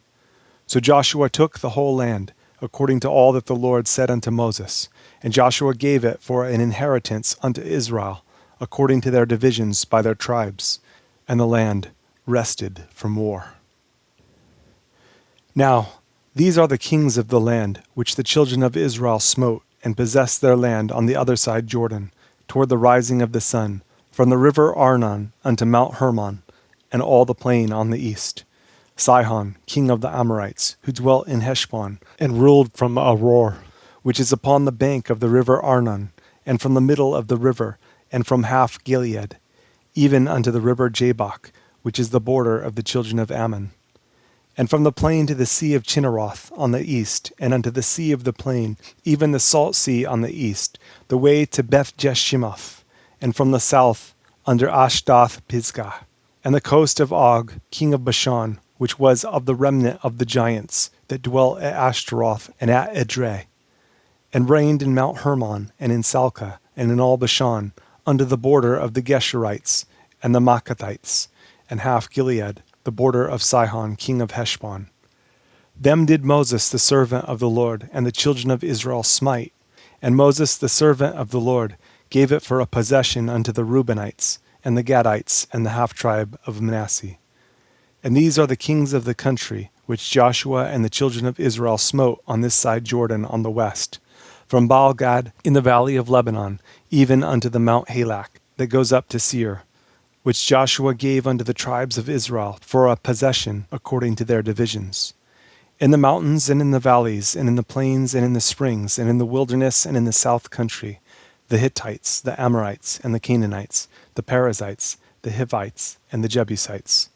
So Joshua took the whole land, according to all that the Lord said unto Moses. And Joshua gave it for an inheritance unto Israel, according to their divisions by their tribes. And the land rested from war. Now, These are the kings of the land which the children of Israel smote, and possessed their land on the other side Jordan, toward the rising of the sun, from the river Arnon unto Mount Hermon, and all the plain on the east. Sihon, king of the Amorites, who dwelt in Heshbon, and ruled from Aroer, which is upon the bank of the river Arnon, and from the middle of the river, and from half Gilead, even unto the river Jabbok, which is the border of the children of Ammon. And from the plain to the sea of Chinneroth on the east, and unto the sea of the plain, even the salt sea on the east, the way to Beth Jeshimoth, and from the south under Ashdoth Pisgah, and the coast of Og, king of Bashan, which was of the remnant of the giants that dwelt at Ashtaroth and at Edrei, and reigned in Mount Hermon, and in Salcah, and in all Bashan, under the border of the Geshurites, and the Maacathites, and half Gilead, the border of Sihon, king of Heshbon. Them did Moses the servant of the Lord and the children of Israel smite, and Moses the servant of the Lord gave it for a possession unto the Reubenites, and the Gadites, and the half-tribe of Manasseh. And these are the kings of the country, which Joshua and the children of Israel smote on this side Jordan on the west, from Baal-gad in the valley of Lebanon, even unto the Mount Halak, that goes up to Seir, which Joshua gave unto the tribes of Israel for a possession according to their divisions. In the mountains and in the valleys, and in the plains and in the springs, and in the wilderness and in the south country, the Hittites, the Amorites, and the Canaanites, the Perizzites, the Hivites, and the Jebusites.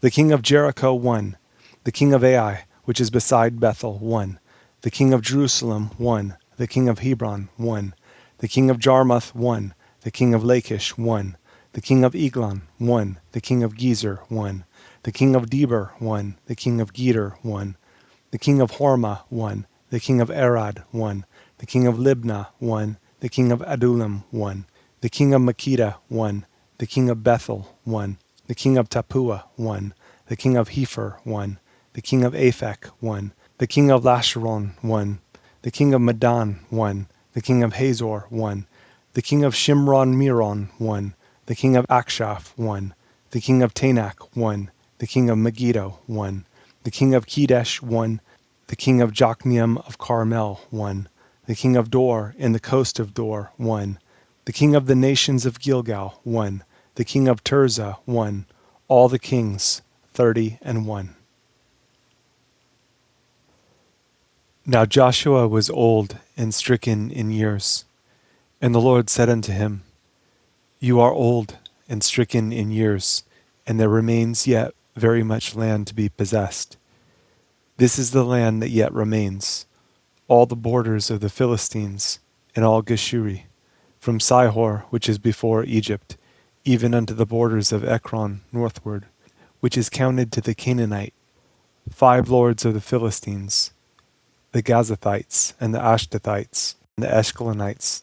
The king of Jericho 1, the king of Ai, which is beside Bethel 1, the king of Jerusalem 1, the king of Hebron 1, the king of Jarmuth 1, the king of Lachish 1, the king of Eglon 1, the king of Gezer 1, the king of Deber 1, the king of Geder 1, the king of Hormah 1, the king of Arad 1, the king of Libnah 1, the king of Adullam 1, the king of Makkedah 1, the king of Bethel 1, the king of Tappuah 1, the king of Hepher 1, the king of Aphek 1, the king of Lasharon 1, the king of Medan 1, the king of Hazor 1, the king of Shimron Meron 1, the king of Akshaph 1, the king of Tanakh 1, the king of Megiddo 1, the king of Kedesh 1, the king of Jokneam of Carmel 1, the king of Dor in the coast of Dor 1, the king of the nations of Gilgal 1, the king of Tirzah 1, all the kings 30 and 1. Now Joshua was old and stricken in years, and the Lord said unto him, You are old and stricken in years, and there remains yet very much land to be possessed. This is the land that yet remains, all the borders of the Philistines, and all Geshuri, from Sihor, which is before Egypt, even unto the borders of Ekron northward, which is counted to the Canaanite, 5 lords of the Philistines, the Gazathites, and the Ashdothites, and the Eshkelonites,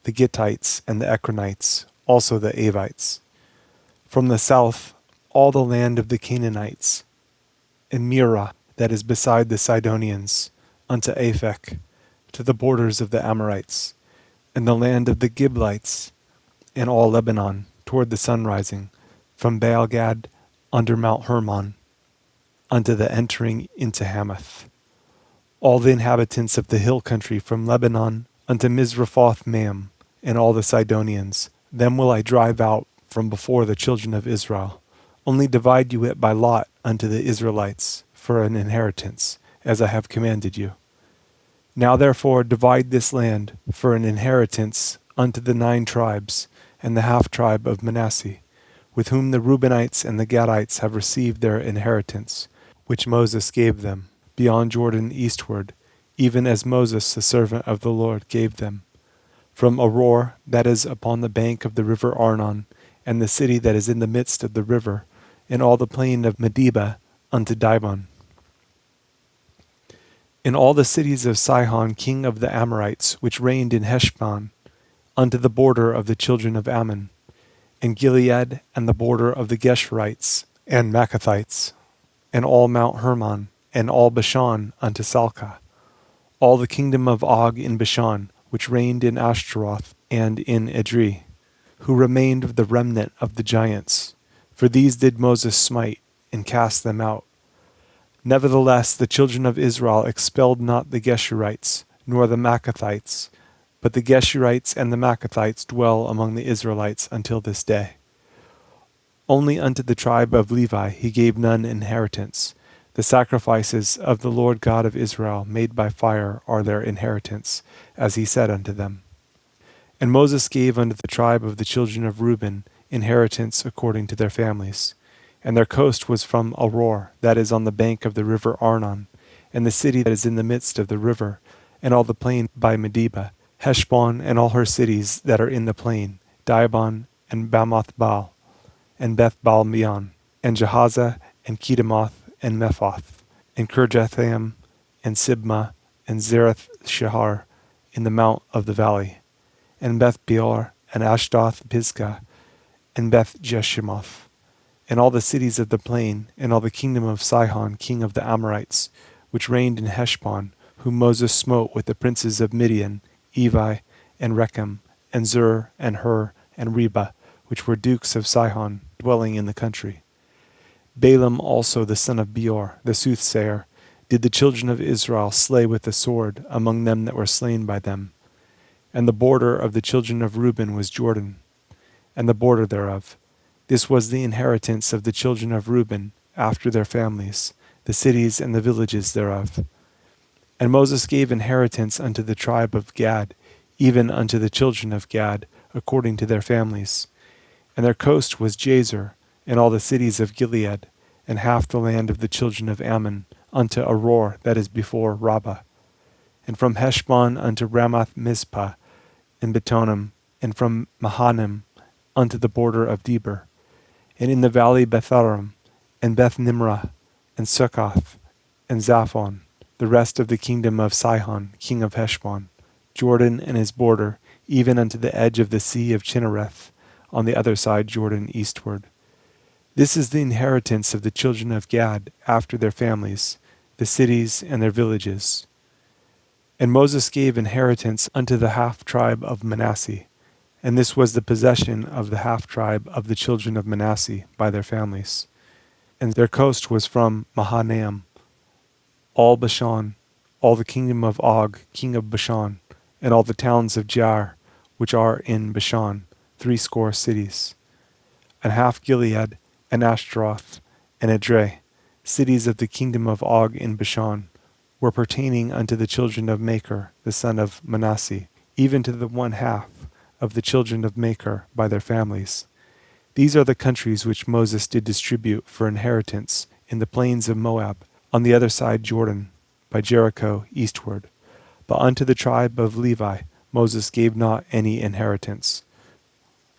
the Gittites, and the Ekronites, also the Avites. From the south, all the land of the Canaanites, and Mearah, that is beside the Sidonians, unto Aphek, to the borders of the Amorites, and the land of the Giblites, and all Lebanon, toward the sunrising, from Baal-gad under Mount Hermon, unto the entering into Hamath. All the inhabitants of the hill country from Lebanon unto Misrephoth-maim, and all the Sidonians, them will I drive out from before the children of Israel. Only divide you it by lot unto the Israelites for an inheritance, as I have commanded you. Now therefore divide this land for an inheritance unto the 9 tribes, and the half-tribe of Manasseh, with whom the Reubenites and the Gadites have received their inheritance, which Moses gave them, beyond Jordan eastward, even as Moses the servant of the Lord gave them. From Aroer, that is upon the bank of the river Arnon, and the city that is in the midst of the river, and all the plain of Medeba unto Dibon. In all the cities of Sihon king of the Amorites, which reigned in Heshbon, unto the border of the children of Ammon, and Gilead, and the border of the Geshurites, and Maacathites, and all Mount Hermon, and all Bashan unto Salcah, all the kingdom of Og in Bashan, which reigned in Ashtaroth and in Edrei, who remained of the remnant of the giants. For these did Moses smite, and cast them out. Nevertheless, the children of Israel expelled not the Geshurites, nor the Maccathites, but the Geshurites and the Maccathites dwell among the Israelites until this day. Only unto the tribe of Levi he gave none inheritance. The sacrifices of the Lord God of Israel made by fire are their inheritance, as he said unto them. And Moses gave unto the tribe of the children of Reuben inheritance according to their families. And their coast was from Aroer, that is on the bank of the river Arnon, and the city that is in the midst of the river, and all the plain by Medeba, Heshbon and all her cities that are in the plain, Dibon and Bamoth Baal, and Beth Baal Meon, and Jahaza, and Kedemoth, and Mephoth, and Kirjathaim, and Sibmah, and Zerath Shahar, in the mount of the valley, and Beth Peor, and Ashdoth Pisgah, and Beth Jeshimoth, and all the cities of the plain, and all the kingdom of Sihon king of the Amorites, which reigned in Heshbon, whom Moses smote with the princes of Midian, Evi, and Rechem, and Zur, and Hur, and Reba, which were dukes of Sihon, dwelling in the country. Balaam also the son of Beor, the soothsayer, did the children of Israel slay with the sword among them that were slain by them. And the border of the children of Reuben was Jordan, and the border thereof. This was the inheritance of the children of Reuben after their families, the cities and the villages thereof. And Moses gave inheritance unto the tribe of Gad, even unto the children of Gad, according to their families. And their coast was Jazer, and all the cities of Gilead, and half the land of the children of Ammon, unto Aroer that is before Rabbah. And from Heshbon unto Ramath Mizpah, and Betonim, and from Mahanaim unto the border of Debir, and in the valley Betharam, and Beth Nimrah, and Succoth, and Zaphon, the rest of the kingdom of Sihon, king of Heshbon, Jordan and his border, even unto the edge of the sea of Chinnereth, on the other side Jordan eastward. This is the inheritance of the children of Gad after their families, the cities and their villages. And Moses gave inheritance unto the half-tribe of Manasseh, and this was the possession of the half-tribe of the children of Manasseh by their families. And their coast was from Mahanaim, all Bashan, all the kingdom of Og, king of Bashan, and all the towns of Jaar, which are in Bashan, 80 cities, and half Gilead, and Ashtaroth, and Edrei, cities of the kingdom of Og in Bashan, were pertaining unto the children of Machir, the son of Manasseh, even to the one half of the children of Machir by their families. These are the countries which Moses did distribute for inheritance in the plains of Moab, on the other side Jordan, by Jericho eastward. But unto the tribe of Levi Moses gave not any inheritance.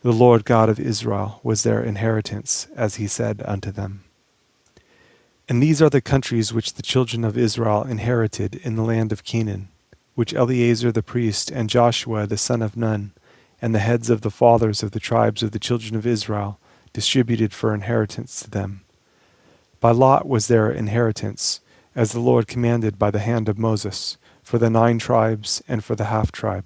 The Lord God of Israel was their inheritance, as he said unto them. And these are the countries which the children of Israel inherited in the land of Canaan, which Eleazar the priest and Joshua the son of Nun, and the heads of the fathers of the tribes of the children of Israel distributed for inheritance to them. By lot was their inheritance, as the Lord commanded by the hand of Moses, for the 9 tribes and for the half-tribe.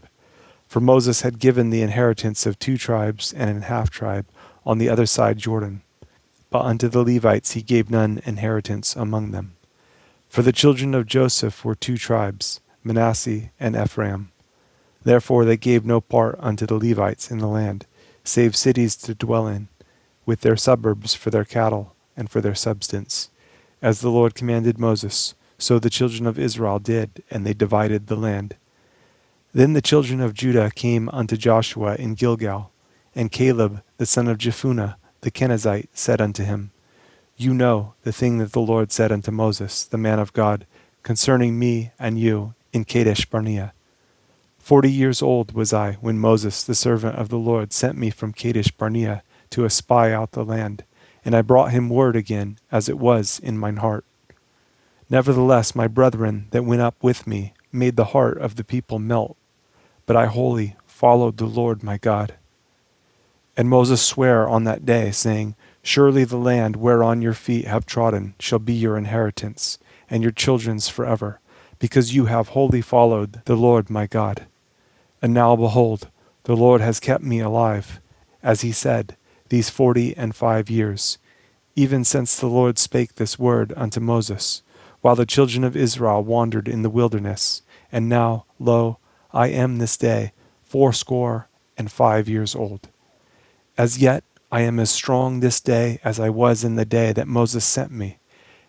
For Moses had given the inheritance of 2 tribes and an half-tribe on the other side Jordan. But unto the Levites he gave none inheritance among them. For the children of Joseph were 2 tribes, Manasseh and Ephraim. Therefore they gave no part unto the Levites in the land, save cities to dwell in, with their suburbs for their cattle and for their substance. As the Lord commanded Moses, so the children of Israel did, and they divided the land. Then the children of Judah came unto Joshua in Gilgal, and Caleb the son of Jephunneh the Kenizzite said unto him, You know the thing that the Lord said unto Moses, the man of God, concerning me and you in Kadesh Barnea. 40 years old was I when Moses the servant of the Lord sent me from Kadesh Barnea to espy out the land, and I brought him word again as it was in mine heart. Nevertheless my brethren that went up with me made the heart of the people melt, but I wholly followed the Lord my God. And Moses sware on that day, saying, Surely the land whereon your feet have trodden shall be your inheritance, and your children's forever, because you have wholly followed the Lord my God. And now behold, the Lord has kept me alive, as he said, these 45 years, even since the Lord spake this word unto Moses, while the children of Israel wandered in the wilderness. And now, lo, I am this day 85 years old. As yet I am as strong this day as I was in the day that Moses sent me.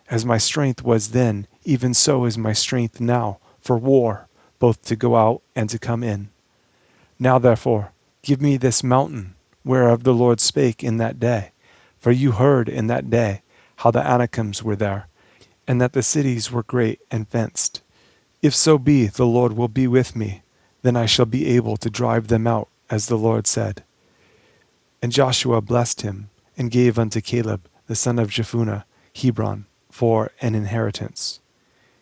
As my strength was then, even so is my strength now for war, both to go out and to come in. Now therefore, give me this mountain, whereof the Lord spake in that day. For you heard in that day how the Anakims were there, and that the cities were great and fenced. If so be the Lord will be with me, then I shall be able to drive them out, as the Lord said. And Joshua blessed him, and gave unto Caleb the son of Jephunneh Hebron for an inheritance.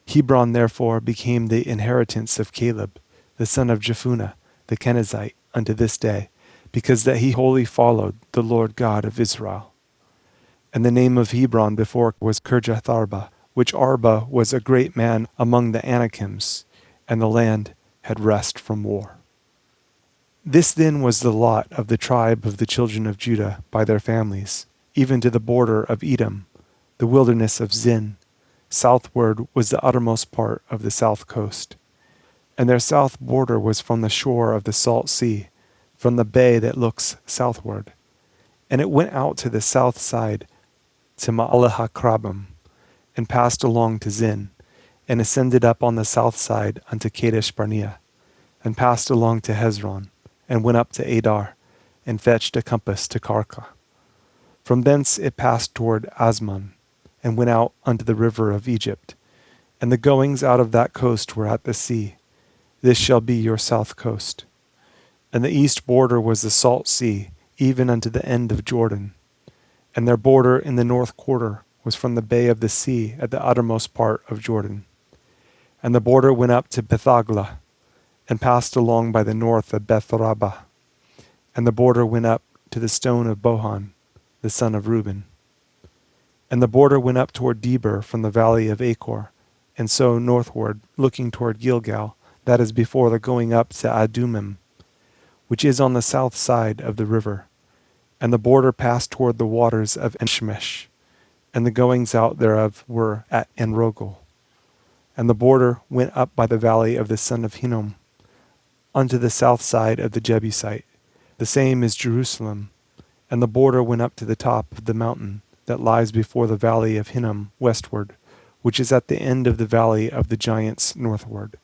Hebron therefore became the inheritance of Caleb, the son of Jephunneh, the Kenizzite, unto this day, because that he wholly followed the Lord God of Israel. And the name of Hebron before was Kirjatharba, which Arba was a great man among the Anakims, and the land had rest from war. This then was the lot of the tribe of the children of Judah by their families, even to the border of Edom, the wilderness of Zin. Southward was the uttermost part of the south coast. And their south border was from the shore of the salt sea, from the bay that looks southward. And it went out to the south side to Ma'alahakrabim, and passed along to Zin, and ascended up on the south side unto Kadesh Barnea, and passed along to Hezron, and went up to Adar, and fetched a compass to Karka. From thence it passed toward Asmon, and went out unto the river of Egypt. And the goings out of that coast were at the sea. This shall be your south coast. And the east border was the salt sea, even unto the end of Jordan. And their border in the north quarter was from the bay of the sea at the uttermost part of Jordan. And the border went up to Bethagla, and passed along by the north of Beth-rabbah. And the border went up to the stone of Bohan, the son of Reuben. And the border went up toward Debir from the valley of Achor, and so northward, looking toward Gilgal, that is before the going up to Adumim, which is on the south side of the river. And the border passed toward the waters of Enshmesh, and the goings out thereof were at Enrogel. And the border went up by the valley of the son of Hinnom, unto the south side of the Jebusite. The same is Jerusalem. And the border went up to the top of the mountain that lies before the valley of Hinnom westward, which is at the end of the valley of the giants northward.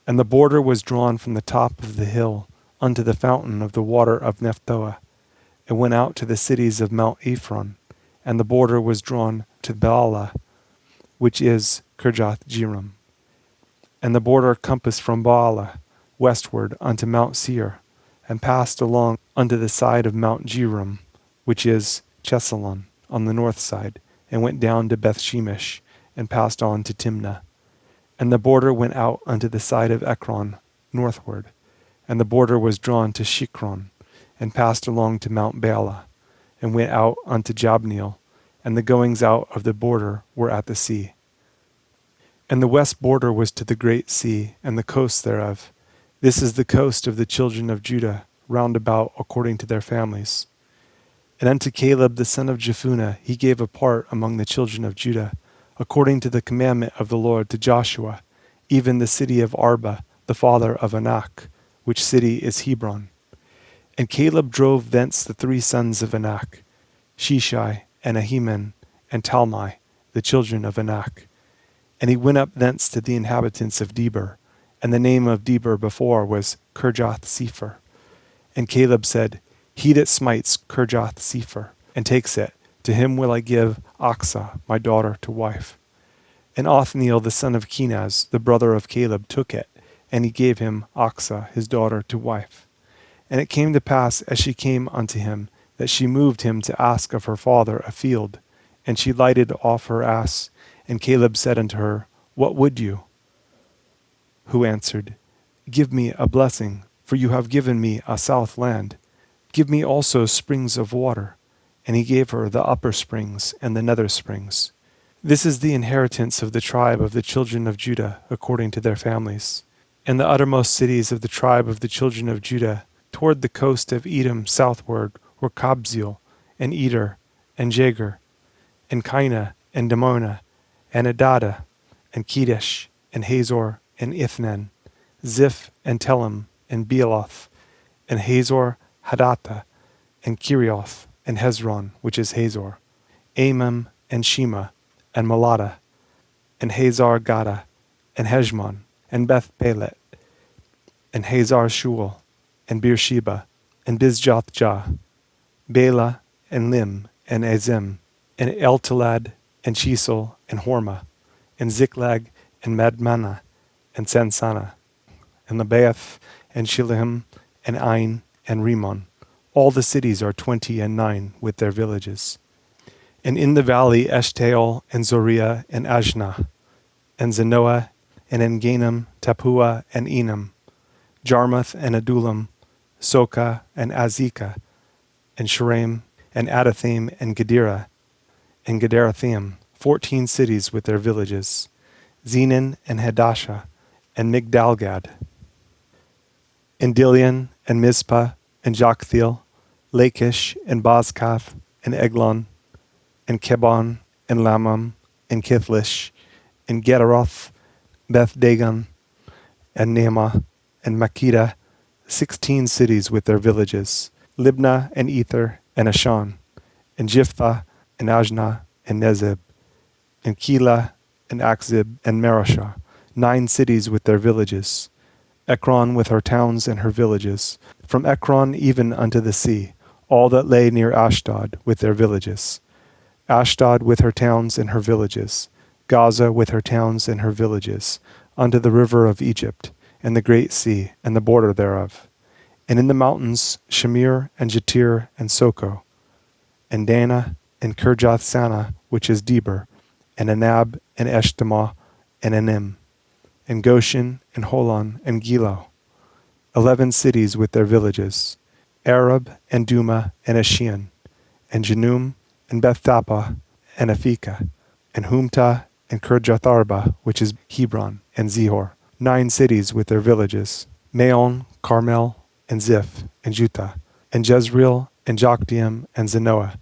And the border was drawn from the top of the hill unto the fountain of the water of Nephtoah, and went out to the cities of Mount Ephron, and the border was drawn to Baalah, which is Kirjath-jearim. And the border compassed from Baalah westward unto Mount Seir, and passed along unto the side of Mount Jearim, which is Chesalon, on the north side, and went down to Beth-shemesh, and passed on to Timnah. And the border went out unto the side of Ekron northward, and the border was drawn to Shikron, and passed along to Mount Baalah, and went out unto Jabneel, and the goings out of the border were at the sea. And the west border was to the great sea, and the coast thereof. This is the coast of the children of Judah, round about according to their families. And unto Caleb the son of Jephunneh he gave a part among the children of Judah, according to the commandment of the Lord to Joshua, even the city of Arba, the father of Anak, which city is Hebron. And Caleb drove thence the 3 sons of Anak, Sheshai, and Ahiman, and Talmai, the children of Anak. And he went up thence to the inhabitants of Debir, and the name of Debir before was Kirjath-sepher. And Caleb said, He that smites Kirjath-sepher, and takes it, to him will I give Achsah, my daughter, to wife. And Othniel the son of Kenaz, the brother of Caleb, took it, and he gave him Achsah, his daughter, to wife. And it came to pass, as she came unto him, that she moved him to ask of her father a field. And she lighted off her ass, and Caleb said unto her, What would you? Who answered, Give me a blessing, for you have given me a south land. Give me also springs of water. And he gave her the upper springs and the nether springs. This is the inheritance of the tribe of the children of Judah, according to their families. And the uttermost cities of the tribe of the children of Judah, toward the coast of Edom southward, were Kabzeel, and Eder, and Jagur, and Kainah, and Dimona, and Adada, and Kedesh, and Hazor, and Ithnan, Ziph, and Telem, and Bealoth, and Hazor Hadattah, and Kirioth, and Hezron, which is Hazor, Amam, and Shema, and Malada, and Hazar Gada, and Heshmon, and Beth Pelet, and Hazar Shual, and Beersheba, and Bizjoth Jah, Bela, and Lim, and Azim, and Eltalad, and Chisel, and Horma, and Ziklag, and Madmana, and Sansana, and Lebaoth, and Shilhim, and Ain, and Rimmon. All the cities are 29 with their villages. And in the valley Eshtaol, and Zoriah, and Ajnah, and Zanoah, and Enganim, Tapua, and Enam, Jarmuth, and Adullam, Soka, and Azekah, and Sharaim, and Adathaim, and Gedera, and Gederathim, 14 cities with their villages, Zenan, and Hadashah, and Migdalgad, and Dilian, and Mizpah, and Joktheel, Lachish, and Bozkath, and Eglon, and Kebon, and Lamam, and Kithlish, and Gederoth, Beth Dagon, and Naamah, and Makkedah, 16 cities with their villages, Libnah, and Ether, and Ashan, and Jiphthah, and Ajnah, and Nezib, and Keilah, and Akzib, and Marashah, 9 cities with their villages, Ekron with her towns and her villages, from Ekron even unto the sea, all that lay near Ashdod with their villages, Ashdod with her towns and her villages, Gaza with her towns and her villages, unto the river of Egypt, and the great sea, and the border thereof. And in the mountains, Shamir, and Jatir, and Soko, and Dana, and Kirjath Sana, which is Deber, and Anab, and Eshtemoh, and Anim, and Goshen, and Holon, and Gilo, 11 cities with their villages, Arab, and Duma, and Ashian, and Janum, and Beth-Tappah, and Aphekah, and Humtah, and Kirjatharba, which is Hebron, and Zihor, 9 cities with their villages, Maon, Carmel, and Ziph, and Jutah, and Jezreel, and Jokdeam, and Zanoah,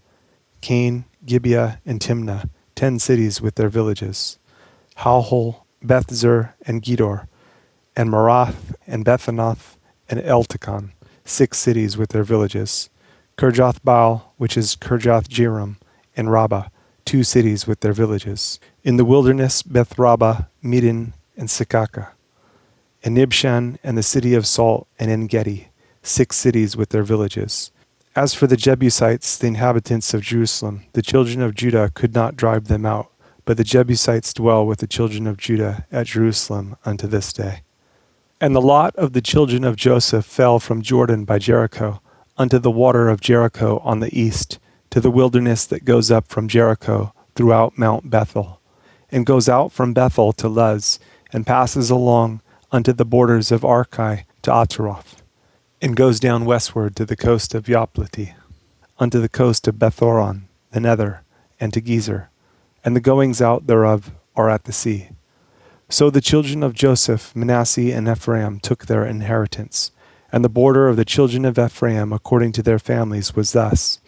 Cain, Gibeah, and Timnah, 10 cities with their villages, Halhol, Bethzer, and Gedor, and Marath, and Bethanoth, and Eltekon, 6 cities with their villages, Kirjath Baal, which is Kirjath Jearim, and Rabbah, 2 cities with their villages. In the wilderness, Beth Rabbah, Midin, and Sekaka, and Nibshan, and the city of Salt, and En-Gedi, 6 cities with their villages. As for the Jebusites, the inhabitants of Jerusalem, the children of Judah could not drive them out, but the Jebusites dwell with the children of Judah at Jerusalem unto this day. And the lot of the children of Joseph fell from Jordan by Jericho, unto the water of Jericho on the east, to the wilderness that goes up from Jericho throughout Mount Bethel, and goes out from Bethel to Luz, and passes along unto the borders of Archi to Ataroth, and goes down westward to the coast of Yoplati, unto the coast of Bethoron, the nether, and to Gezer, and the goings out thereof are at the sea. So the children of Joseph, Manasseh, and Ephraim took their inheritance, and the border of the children of Ephraim according to their families was thus.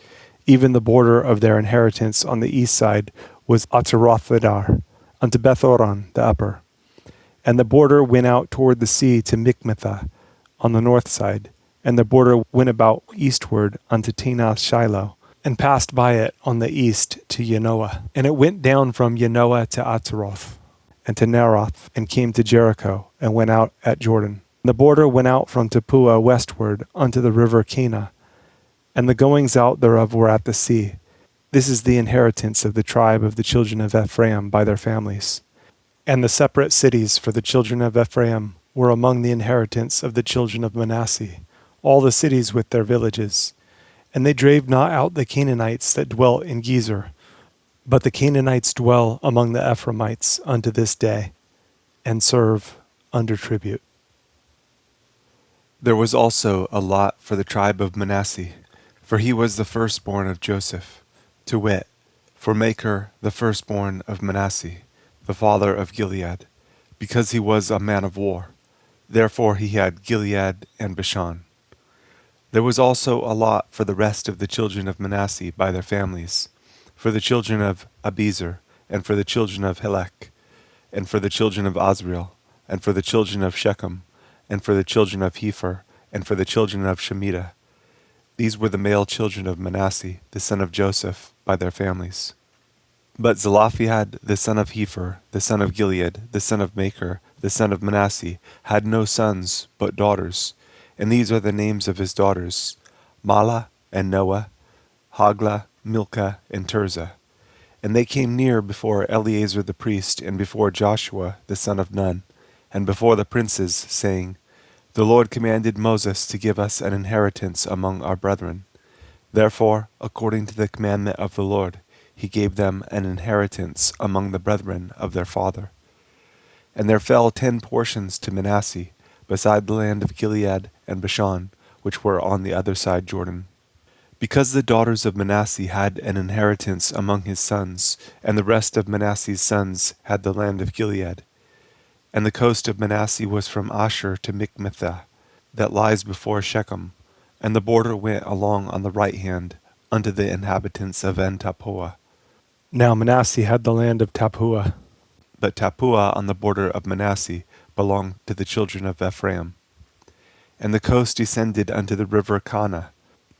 Even the border of their inheritance on the east side was Atarothadar, unto Bethoron the upper. And the border went out toward the sea to Mikmethah on the north side, and the border went about eastward unto Tanath Shiloh, and passed by it on the east to Yanoah. And it went down from Yanoah to Ataroth, and to Naroth, and came to Jericho, and went out at Jordan. And the border went out from Tapua westward unto the river Cana, and the goings out thereof were at the sea. This is the inheritance of the tribe of the children of Ephraim by their families. And the separate cities for the children of Ephraim were among the inheritance of the children of Manasseh, all the cities with their villages. And they drave not out the Canaanites that dwelt in Gezer, but the Canaanites dwell among the Ephraimites unto this day, and serve under tribute. There was also a lot for the tribe of Manasseh, for he was the firstborn of Joseph, to wit, for Machir the firstborn of Manasseh, the father of Gilead, because he was a man of war. Therefore he had Gilead and Bashan. There was also a lot for the rest of the children of Manasseh by their families, for the children of Abiezer, and for the children of Helek, and for the children of Azriel, and for the children of Shechem, and for the children of Hepher, and for the children of Shemitah. These were the male children of Manasseh, the son of Joseph, by their families. But Zelophehad, the son of Hepher, the son of Gilead, the son of Machir, the son of Manasseh, had no sons, but daughters. And these are the names of his daughters: Mahlah and Noah, Haglah, Milcah, and Tirzah. And they came near before Eleazar the priest, and before Joshua the son of Nun, and before the princes, saying, The Lord commanded Moses to give us an inheritance among our brethren. Therefore, according to the commandment of the Lord, he gave them an inheritance among the brethren of their father. And there fell 10 portions to Manasseh, beside the land of Gilead and Bashan, which were on the other side Jordan. Because the daughters of Manasseh had an inheritance among his sons, and the rest of Manasseh's sons had the land of Gilead. And the coast of Manasseh was from Asher to Michmethah, that lies before Shechem, and the border went along on the right hand unto the inhabitants of En-tappuah. Now Manasseh had the land of Tappuah, but Tappuah on the border of Manasseh belonged to the children of Ephraim. And the coast descended unto the river Kana,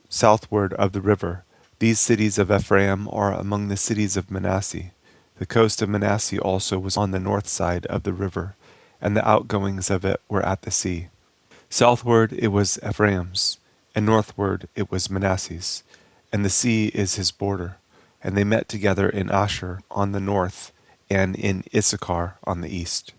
southward of the river. These cities of Ephraim are among the cities of Manasseh. The coast of Manasseh also was on the north side of the river, and the outgoings of it were at the sea. Southward it was Ephraim's, and northward it was Manasseh's, and the sea is his border. And they met together in Asher on the north, and in Issachar on the east.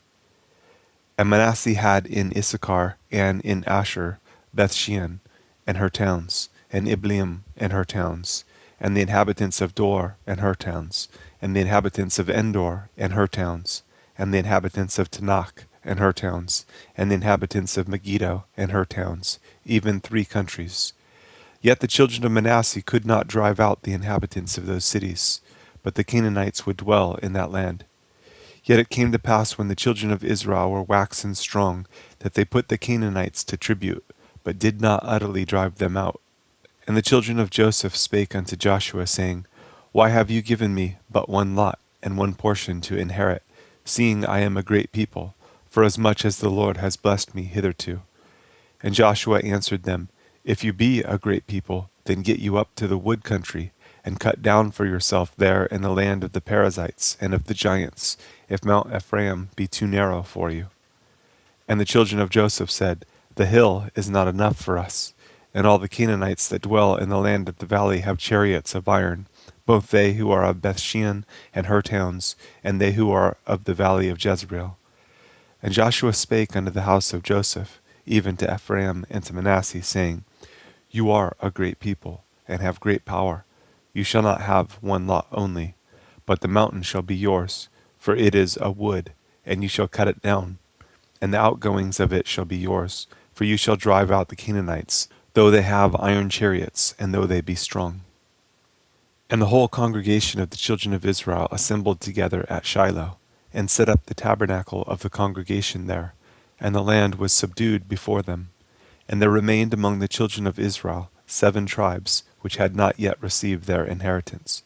And Manasseh had in Issachar and in Asher Bethshean and her towns, and Ibleam and her towns, and the inhabitants of Dor and her towns, and the inhabitants of Endor and her towns, and the inhabitants of Tanakh and her towns, and the inhabitants of Megiddo and her towns, even 3 countries. Yet the children of Manasseh could not drive out the inhabitants of those cities, but the Canaanites would dwell in that land. Yet it came to pass when the children of Israel were waxen strong, that they put the Canaanites to tribute, but did not utterly drive them out. And the children of Joseph spake unto Joshua, saying, Why have you given me but 1 lot, and 1 portion to inherit, seeing I am a great people, for as much as the Lord has blessed me hitherto? And Joshua answered them, If you be a great people, then get you up to the wood country, and cut down for yourself there in the land of the Perizzites and of the giants, if Mount Ephraim be too narrow for you. And the children of Joseph said, The hill is not enough for us, and all the Canaanites that dwell in the land of the valley have chariots of iron, both they who are of Bethshean and her towns, and they who are of the valley of Jezreel. And Joshua spake unto the house of Joseph, even to Ephraim and to Manasseh, saying, You are a great people, and have great power. You shall not have 1 lot only, but the mountain shall be yours, for it is a wood, and you shall cut it down. And the outgoings of it shall be yours, for you shall drive out the Canaanites, though they have iron chariots, and though they be strong. And the whole congregation of the children of Israel assembled together at Shiloh, and set up the tabernacle of the congregation there, and the land was subdued before them. And there remained among the children of Israel 7 tribes, which had not yet received their inheritance.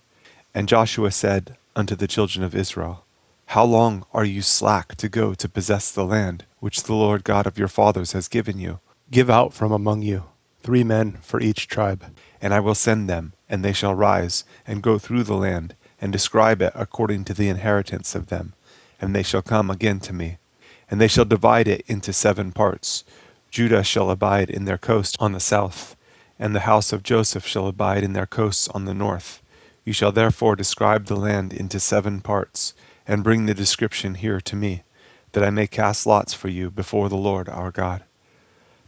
And Joshua said unto the children of Israel, How long are you slack to go to possess the land, which the Lord God of your fathers has given you? Give out from among you 3 men for each tribe, and I will send them, and they shall rise, and go through the land, and describe it according to the inheritance of them. And they shall come again to me. And they shall divide it into 7 parts. Judah shall abide in their coast on the south, and the house of Joseph shall abide in their coasts on the north. You shall therefore describe the land into 7 parts, and bring the description here to me, that I may cast lots for you before the Lord our God.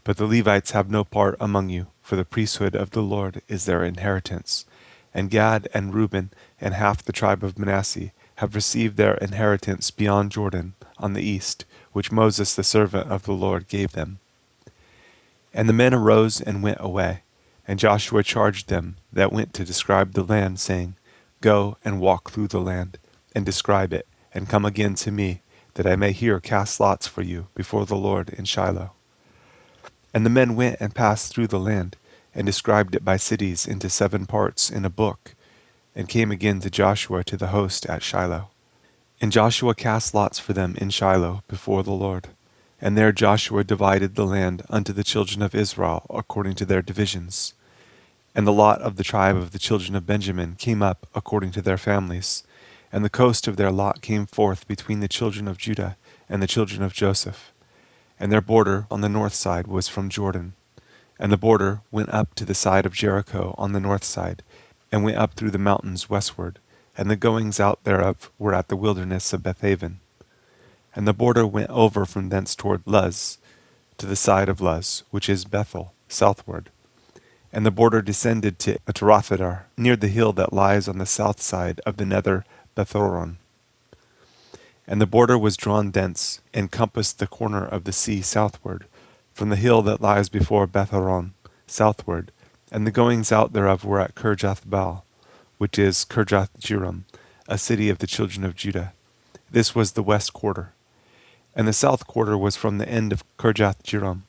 But the Levites have no part among you, for the priesthood of the Lord is their inheritance. And Gad and Reuben and half the tribe of Manasseh have received their inheritance beyond Jordan on the east, which Moses the servant of the Lord gave them. And the men arose and went away, and Joshua charged them that went to describe the land, saying, Go and walk through the land, and describe it, and come again to me, that I may here cast lots for you before the Lord in Shiloh. And the men went and passed through the land, and described it by cities into 7 parts in a book, and came again to Joshua to the host at Shiloh. And Joshua cast lots for them in Shiloh before the Lord. And there Joshua divided the land unto the children of Israel according to their divisions. And the lot of the tribe of the children of Benjamin came up according to their families. And the coast of their lot came forth between the children of Judah and the children of Joseph. And their border on the north side was from Jordan. And the border went up to the side of Jericho on the north side, and went up through the mountains westward. And the goings out thereof were at the wilderness of Bethaven. And the border went over from thence toward Luz, to the side of Luz, which is Bethel, southward. And the border descended to Atarothadar, near the hill that lies on the south side of the nether Bethoron. And the border was drawn thence, and compassed the corner of the sea southward, from the hill that lies before Bethoron, southward. And the goings out thereof were at Kirjath-baal, which is Kirjath-jearim, a city of the children of Judah. This was the west quarter. And the south quarter was from the end of Kirjath-jearim,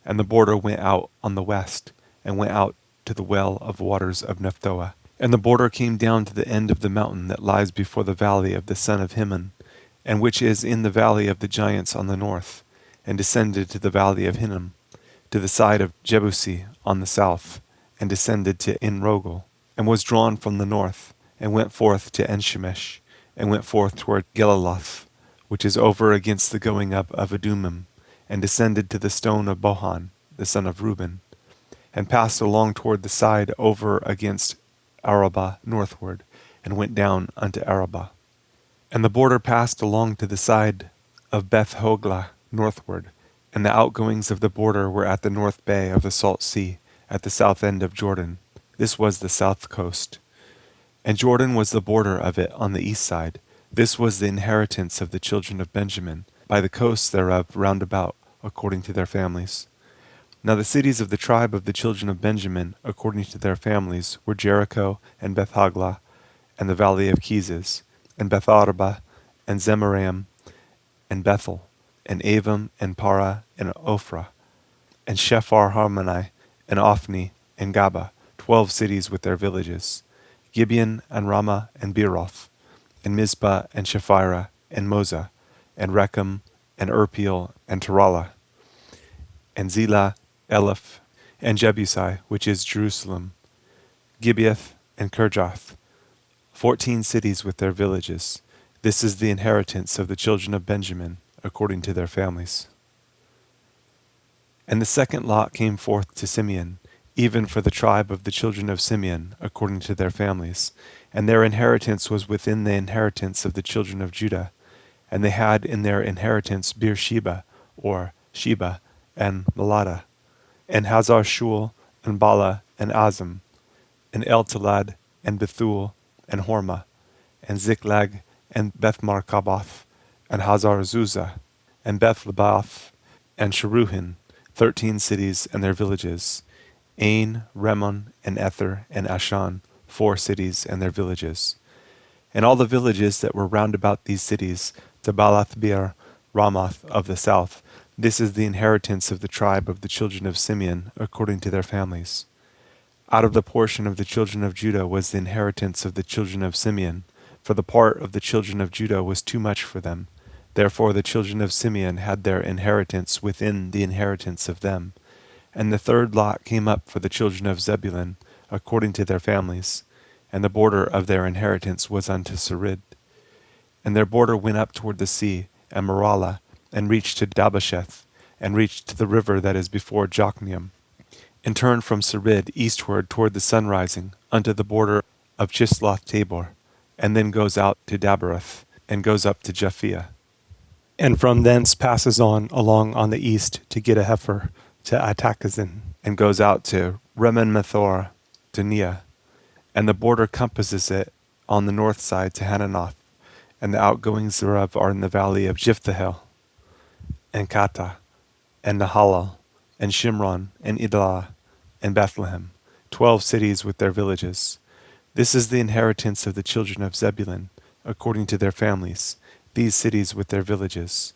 and the border went out on the west, and went out to the well of waters of Nephtoah. And the border came down to the end of the mountain that lies before the valley of the son of Hinnom, and which is in the valley of the giants on the north, and descended to the valley of Hinnom, to the side of Jebusi on the south, and descended to En-rogel, and was drawn from the north, and went forth to En-shemesh, and went forth toward Geliloth, which is over against the going up of Adumim, and descended to the stone of Bohan, the son of Reuben, and passed along toward the side over against Arabah northward, and went down unto Arabah. And the border passed along to the side of Beth-hoglah northward, and the outgoings of the border were at the north bay of the salt sea, at the south end of Jordan. This was the south coast. And Jordan was the border of it on the east side. This was the inheritance of the children of Benjamin, by the coasts thereof round about, according to their families. Now the cities of the tribe of the children of Benjamin, according to their families, were Jericho, and Beth-hoglah, and the valley of Kezes, and Beth-arabah, and Zemaraim, and Bethel, and Avim, and Parah, and Ophrah, and Shephar-harmoni, and Ophni, and Gaba, 12 cities with their villages, Gibeon, and Ramah, and Beeroth, and Mizpah, and Shephirah, and Moza, and Rechem, and Urpeel, and Taralah, and Zelah, Eleph, and Jebusi, which is Jerusalem, Gibeath, and Kirjath, 14 cities with their villages. This is the inheritance of the children of Benjamin, according to their families. And the second lot came forth to Simeon, even for the tribe of the children of Simeon, according to their families. And their inheritance was within the inheritance of the children of Judah. And they had in their inheritance Beersheba, or Sheba, and Melada, and Hazar-Shul, and Bala, and Azim, and El-Talad, and Bethuel, and Hormah, and Ziklag, and Beth-Markaboth, and Hazar-Zuzah, and Beth-Lebaoth, and Sharuhin, 13 cities and their villages, Ain, Rimmon, and Ether, and Ashan, 4 cities and their villages. And all the villages that were round about these cities, to Baalath-beer, Ramoth of the south. This is the inheritance of the tribe of the children of Simeon, according to their families. Out of the portion of the children of Judah was the inheritance of the children of Simeon, for the part of the children of Judah was too much for them. Therefore the children of Simeon had their inheritance within the inheritance of them. And the third lot came up for the children of Zebulun, according to their families, and the border of their inheritance was unto Sarid. And their border went up toward the sea, and Maralah, and reached to Dabasheth, and reached to the river that is before Jokneam, and turned from Sarid eastward toward the sunrising, unto the border of Chisloth-Tabor, and then goes out to Daberath, and goes up to Japhia. And from thence passes on along on the east to Gittahefer, to Atakazin, and goes out to Remon-Methor, to Nea, and the border compasses it on the north side to Hananoth, and the outgoings thereof are in the valley of Jiphtahel, and Kata, and Nahalal, and Shimron, and Idalah, and Bethlehem, 12 cities with their villages. This is the inheritance of the children of Zebulun, according to their families, these cities with their villages.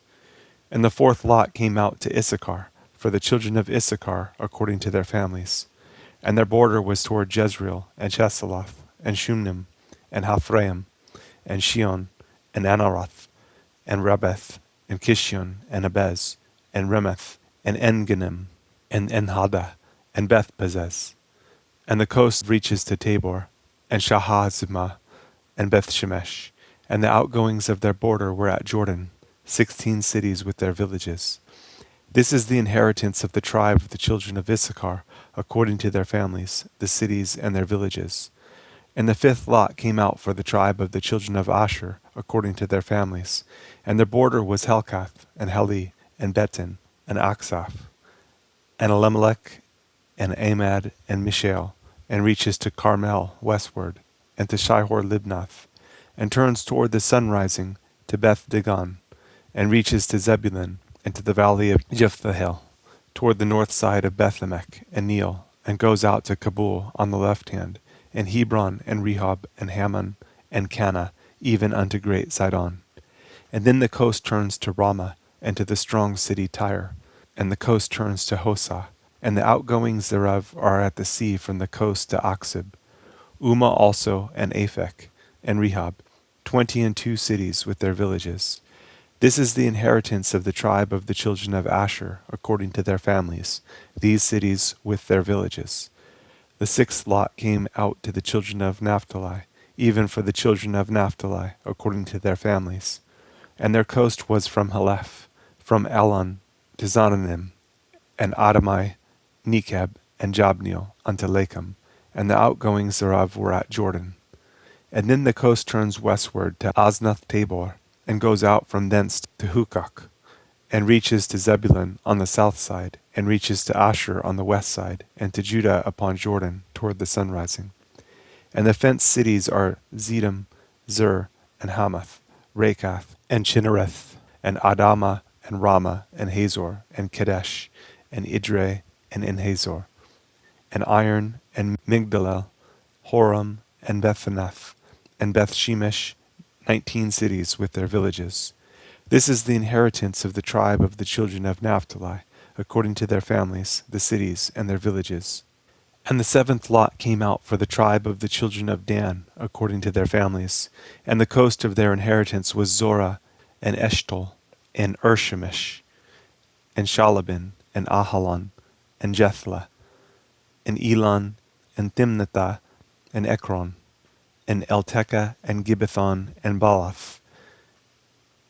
And the fourth lot came out to Issachar, for the children of Issachar, according to their families. And their border was toward Jezreel, and Cheseloth, and Shunem, and Haphraim, and Shion, and Anaroth, and Rebeth, and Kishion, and Abez, and Remeth, and Enganim, and Enhada, and Beth-Bezez. And the coast reaches to Tabor, and Shahazimah, and Beth-Shemesh, and the outgoings of their border were at Jordan, 16 cities with their villages. This is the inheritance of the tribe of the children of Issachar, according to their families, the cities and their villages. And the fifth lot came out for the tribe of the children of Asher, according to their families. And their border was Helkath, and Heli, and Betin, and Aksaph, and Elimelech, and Amad, and Mishael, and reaches to Carmel westward, and to Shihor-Libnath, and turns toward the sunrising to Beth-Dagon, and reaches to Zebulun, and to the valley of Jephthahel, toward the north side of Bethlehem and Neel, and goes out to Kabul on the left hand, and Hebron, and Rehob, and Hammon, and Cana, even unto great Sidon. And then the coast turns to Ramah, and to the strong city Tyre, and the coast turns to Hosah, and the outgoings thereof are at the sea from the coast to Aksib. Umah also, and Aphek, and Rehob, 22 cities with their villages. This is the inheritance of the tribe of the children of Asher, according to their families, these cities with their villages. The sixth lot came out to the children of Naphtali, even for the children of Naphtali, according to their families. And their coast was from Haleph, from Elon to Zananim, and Adamai, Nekeb, and Jabneel, unto Lakum, and the outgoings thereof were at Jordan. And then the coast turns westward to Aznath Tabor, and goes out from thence to Hukok, and reaches to Zebulun on the south side, and reaches to Asher on the west side, and to Judah upon Jordan, toward the sunrising. And the fenced cities are Zedum, Zur, and Hamath, Rakath, and Chinnereth, and Adamah, and Ramah, and Hazor, and Kadesh, and Idre, and Enhazor, and Iron, and Migdalel, Horam, and Bethanath, and Beth-Shemesh, 19 cities with their villages. This is the inheritance of the tribe of the children of Naphtali, according to their families, the cities and their villages. And the seventh lot came out for the tribe of the children of Dan, according to their families. And the coast of their inheritance was Zorah, and Eshtaol, and Urshemesh, and Shalabin, and Ahalon, and Jethla, and Elon, and Thimnathah, and Ekron, and Eltekeh, and Gibbethon, and Baalath,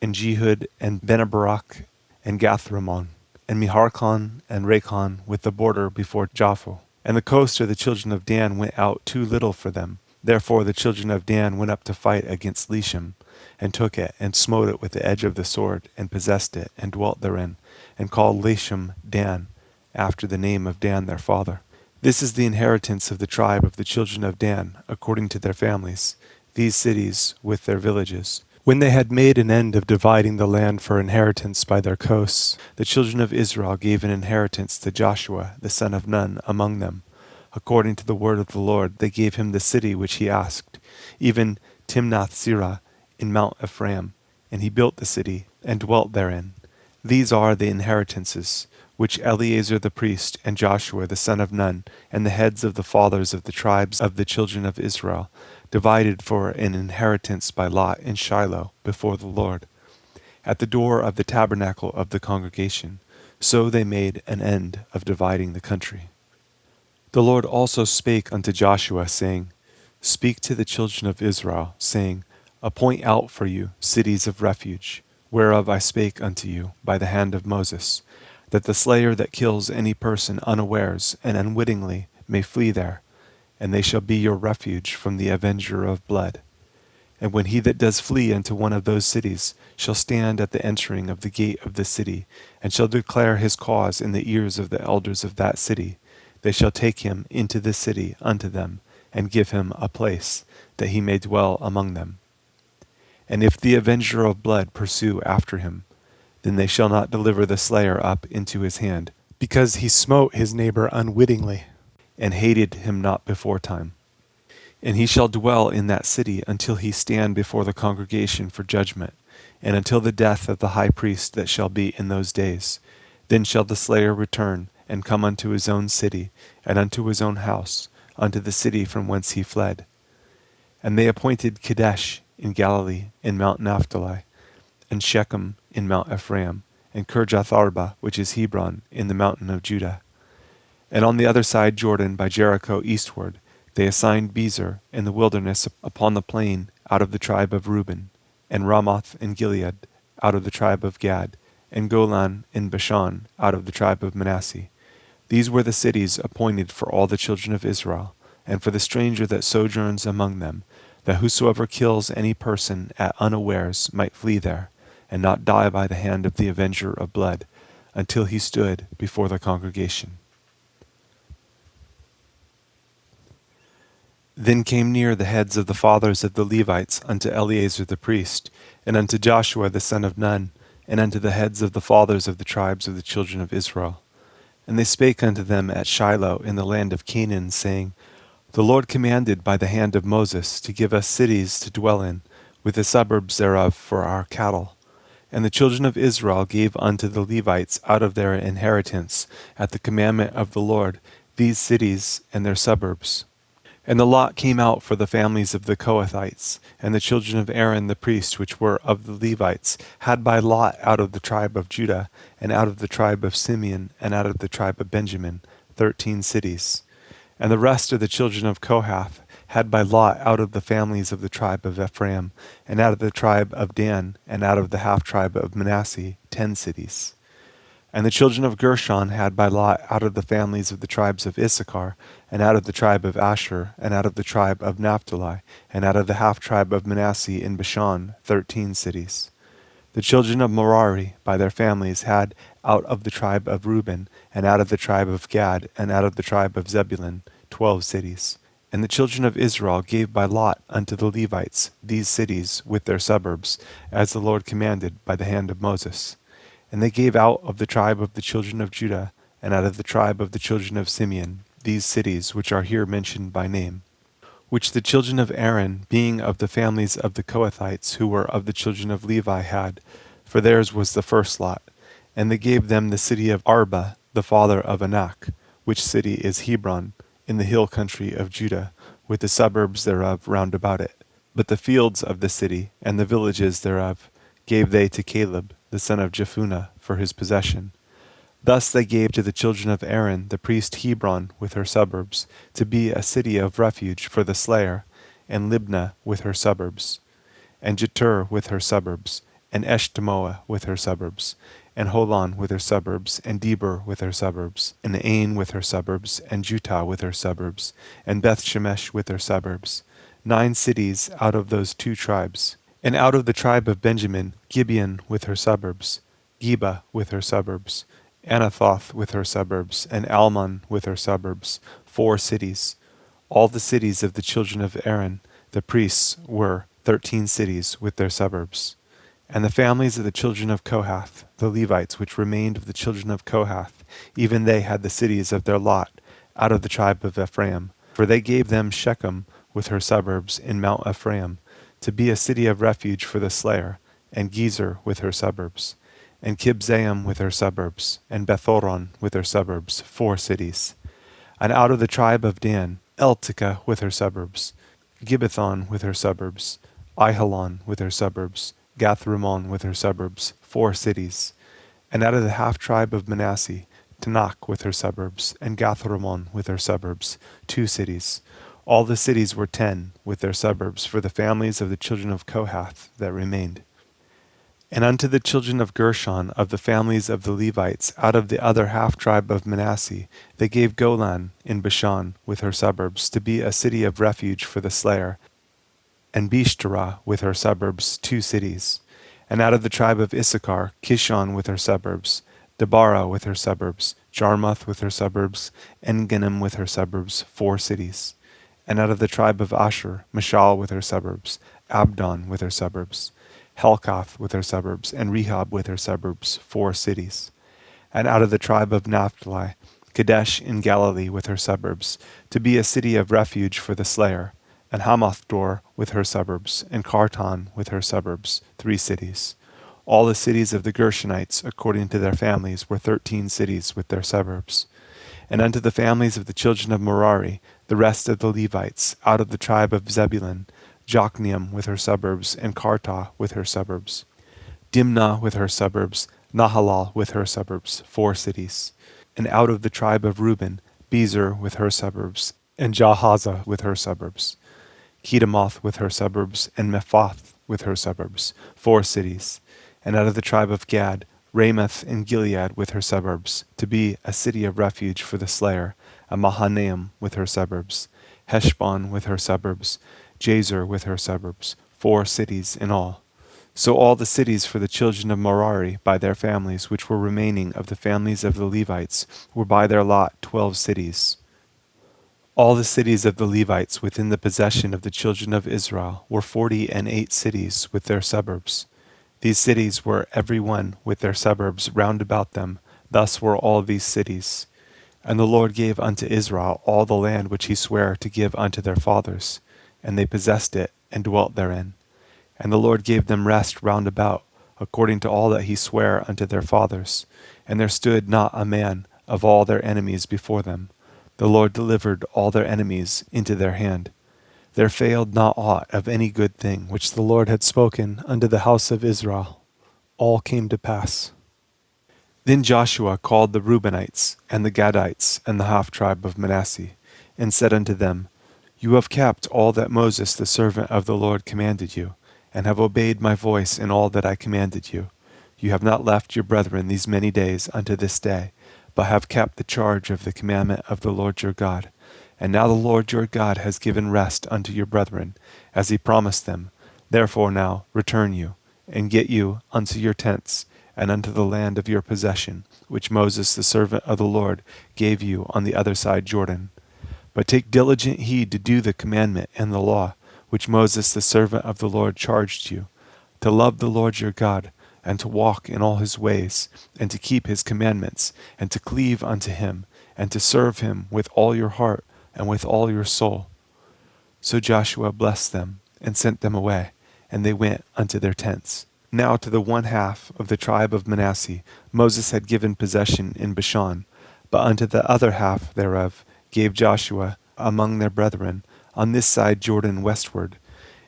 and Jehud, and Benabarak, and Gathrimmon, and Miharkon, and Rakon, with the border before Japhel. And the coast of the children of Dan went out too little for them. Therefore the children of Dan went up to fight against Leshem, and took it, and smote it with the edge of the sword, and possessed it, and dwelt therein, and called Leshem Dan, after the name of Dan their father. This is the inheritance of the tribe of the children of Dan, according to their families, these cities with their villages. When they had made an end of dividing the land for inheritance by their coasts, the children of Israel gave an inheritance to Joshua the son of Nun among them. According to the word of the Lord, they gave him the city which he asked, even Timnath-Serah in Mount Ephraim, and he built the city, and dwelt therein. These are the inheritances which Eleazar the priest, and Joshua the son of Nun, and the heads of the fathers of the tribes of the children of Israel, divided for an inheritance by lot in Shiloh before the Lord, at the door of the tabernacle of the congregation. So they made an end of dividing the country. The Lord also spake unto Joshua, saying, Speak to the children of Israel, saying, Appoint out for you cities of refuge, whereof I spake unto you by the hand of Moses, that the slayer that kills any person unawares and unwittingly may flee there, and they shall be your refuge from the avenger of blood. And when he that does flee into one of those cities shall stand at the entering of the gate of the city, and shall declare his cause in the ears of the elders of that city, they shall take him into the city unto them, and give him a place, that he may dwell among them. And if the avenger of blood pursue after him, then they shall not deliver the slayer up into his hand, because he smote his neighbor unwittingly, and hated him not beforetime. And he shall dwell in that city until he stand before the congregation for judgment, and until the death of the high priest that shall be in those days. Then shall the slayer return, and come unto his own city, and unto his own house, unto the city from whence he fled. And they appointed Kadesh in Galilee in Mount Naphtali, and Shechem in Mount Ephraim, and Kirjath Arba, which is Hebron, in the mountain of Judah. And on the other side Jordan by Jericho eastward, they assigned Bezer in the wilderness upon the plain out of the tribe of Reuben, and Ramoth in Gilead out of the tribe of Gad, and Golan in Bashan out of the tribe of Manasseh. These were the cities appointed for all the children of Israel, and for the stranger that sojourns among them, that whosoever kills any person at unawares might flee there, and not die by the hand of the avenger of blood, until he stood before the congregation. Then came near the heads of the fathers of the Levites unto Eleazar the priest, and unto Joshua the son of Nun, and unto the heads of the fathers of the tribes of the children of Israel. And they spake unto them at Shiloh in the land of Canaan, saying, The Lord commanded by the hand of Moses to give us cities to dwell in, with the suburbs thereof for our cattle. And the children of Israel gave unto the Levites out of their inheritance, at the commandment of the Lord, these cities and their suburbs. And the lot came out for the families of the Kohathites, and the children of Aaron the priest, which were of the Levites, had by lot out of the tribe of Judah, and out of the tribe of Simeon, and out of the tribe of Benjamin, 13 cities. And the rest of the children of Kohath had by lot out of the families of the tribe of Ephraim, and out of the tribe of Dan, and out of the half-tribe of Manasseh, 10 cities. And the children of Gershon had by lot out of the families of the tribes of Issachar, and out of the tribe of Asher, and out of the tribe of Naphtali, and out of the half-tribe of Manasseh in Bashan, 13 cities. The children of Merari by their families had out of the tribe of Reuben, and out of the tribe of Gad, and out of the tribe of Zebulun, 12 cities. And the children of Israel gave by lot unto the Levites these cities with their suburbs, as the Lord commanded by the hand of Moses. And they gave out of the tribe of the children of Judah, and out of the tribe of the children of Simeon, these cities which are here mentioned by name, which the children of Aaron, being of the families of the Kohathites, who were of the children of Levi, had, for theirs was the first lot. And they gave them the city of Arba, the father of Anak, which city is Hebron, in the hill country of Judah, with the suburbs thereof round about it. But the fields of the city, and the villages thereof, gave they to Caleb, the son of Jephunneh, for his possession. Thus they gave to the children of Aaron the priest Hebron with her suburbs, to be a city of refuge for the slayer, and Libnah with her suburbs, and Jetur with her suburbs, and Eshtemoa with her suburbs, and Holon with her suburbs, and Debir with her suburbs, and Ain with her suburbs, and Jutah with her suburbs, and Beth-Shemesh with her suburbs, 9 cities out of those 2 tribes. And out of the tribe of Benjamin, Gibeon with her suburbs, Geba with her suburbs, Anathoth with her suburbs, and Almon with her suburbs, 4 cities. All the cities of the children of Aaron, the priests, were 13 cities with their suburbs. And the families of the children of Kohath, the Levites which remained of the children of Kohath, even they had the cities of their lot, out of the tribe of Ephraim. For they gave them Shechem with her suburbs in Mount Ephraim, to be a city of refuge for the slayer, and Gezer with her suburbs, and Kibzaim with her suburbs, and Bethoron with her suburbs, 4 cities. And out of the tribe of Dan, Eltekeh with her suburbs, Gibbethon with her suburbs, Aijalon with her suburbs, Gath-Rimmon with her suburbs, 4 cities. And out of the half-tribe of Manasseh, Tanakh with her suburbs, and Gath-Rimmon with her suburbs, 2 cities. All the cities were 10 with their suburbs for the families of the children of Kohath that remained. And unto the children of Gershon of the families of the Levites out of the other half-tribe of Manasseh, they gave Golan in Bashan with her suburbs to be a city of refuge for the slayer, and Beeshterah with her suburbs, 2 cities. And out of the tribe of Issachar, Kishon with her suburbs, Debarah with her suburbs, Jarmuth with her suburbs, Engannim with her suburbs, 4 cities. And out of the tribe of Asher, Mishal with her suburbs, Abdon with her suburbs, Helkath with her suburbs, and Rehob with her suburbs, 4 cities. And out of the tribe of Naphtali, Kadesh in Galilee with her suburbs, to be a city of refuge for the slayer, and Hamathdor with her suburbs, and Kartan with her suburbs, 3 cities. All the cities of the Gershonites, according to their families, were 13 cities with their suburbs. And unto the families of the children of Merari, the rest of the Levites, out of the tribe of Zebulun, Jokneam with her suburbs, and Kartah with her suburbs. Dimnah with her suburbs, Nahalal with her suburbs, 4 cities. And out of the tribe of Reuben, Bezer with her suburbs, and Jahaza with her suburbs. Kedemoth with her suburbs, and Mephath with her suburbs, 4 cities. And out of the tribe of Gad, Ramoth in Gilead with her suburbs, to be a city of refuge for the slayer, and Mahanaim with her suburbs, Heshbon with her suburbs, Jazer with her suburbs, 4 cities in all. So all the cities for the children of Merari by their families, which were remaining of the families of the Levites, were by their lot 12 cities. All the cities of the Levites within the possession of the children of Israel were 48 cities with their suburbs. These cities were every one with their suburbs round about them. Thus were all these cities. And the Lord gave unto Israel all the land which he sware to give unto their fathers, and they possessed it and dwelt therein. And the Lord gave them rest round about, according to all that he sware unto their fathers. And there stood not a man of all their enemies before them. The Lord delivered all their enemies into their hand. There failed not aught of any good thing which the Lord had spoken unto the house of Israel. All came to pass. Then Joshua called the Reubenites, and the Gadites, and the half-tribe of Manasseh, and said unto them, You have kept all that Moses the servant of the Lord commanded you, and have obeyed my voice in all that I commanded you. You have not left your brethren these many days unto this day, but have kept the charge of the commandment of the Lord your God. And now the Lord your God has given rest unto your brethren, as he promised them. Therefore now return you, and get you unto your tents, and unto the land of your possession, which Moses the servant of the Lord gave you on the other side Jordan. But take diligent heed to do the commandment and the law, which Moses the servant of the Lord charged you, to love the Lord your God, and to walk in all his ways, and to keep his commandments, and to cleave unto him, and to serve him with all your heart and with all your soul. So Joshua blessed them, and sent them away, and they went unto their tents. Now to the 1/2 of the tribe of Manasseh Moses had given possession in Bashan, but unto the other half thereof gave Joshua among their brethren on this side Jordan westward.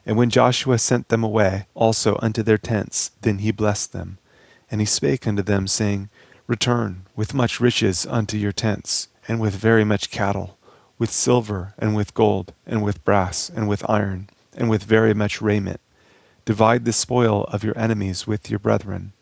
And when Joshua sent them away also unto their tents, then he blessed them. And he spake unto them, saying, Return with much riches unto your tents, and with very much cattle, with silver, and with gold, and with brass, and with iron, and with very much raiment. Divide the spoil of your enemies with your brethren.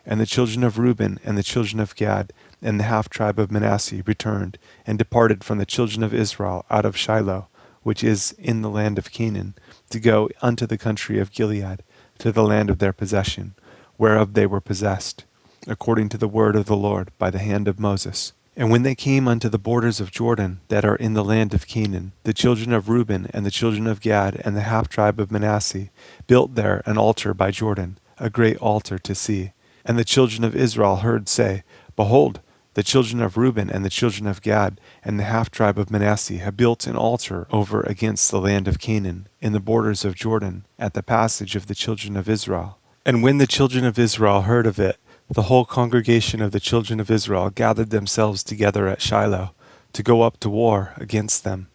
And the children of Reuben and the children of Gad and the half-tribe of Manasseh returned, and departed from the children of Israel out of Shiloh, which is in the land of Canaan, to go unto the country of Gilead, to the land of their possession, whereof they were possessed, according to the word of the Lord by the hand of Moses. And when they came unto the borders of Jordan that are in the land of Canaan, the children of Reuben and the children of Gad and the half-tribe of Manasseh built there an altar by Jordan, a great altar to see. And the children of Israel heard say, Behold, the children of Reuben and the children of Gad and the half-tribe of Manasseh have built an altar over against the land of Canaan, in the borders of Jordan, at the passage of the children of Israel. And when the children of Israel heard of it, the whole congregation of the children of Israel gathered themselves together at Shiloh, to go up to war against them.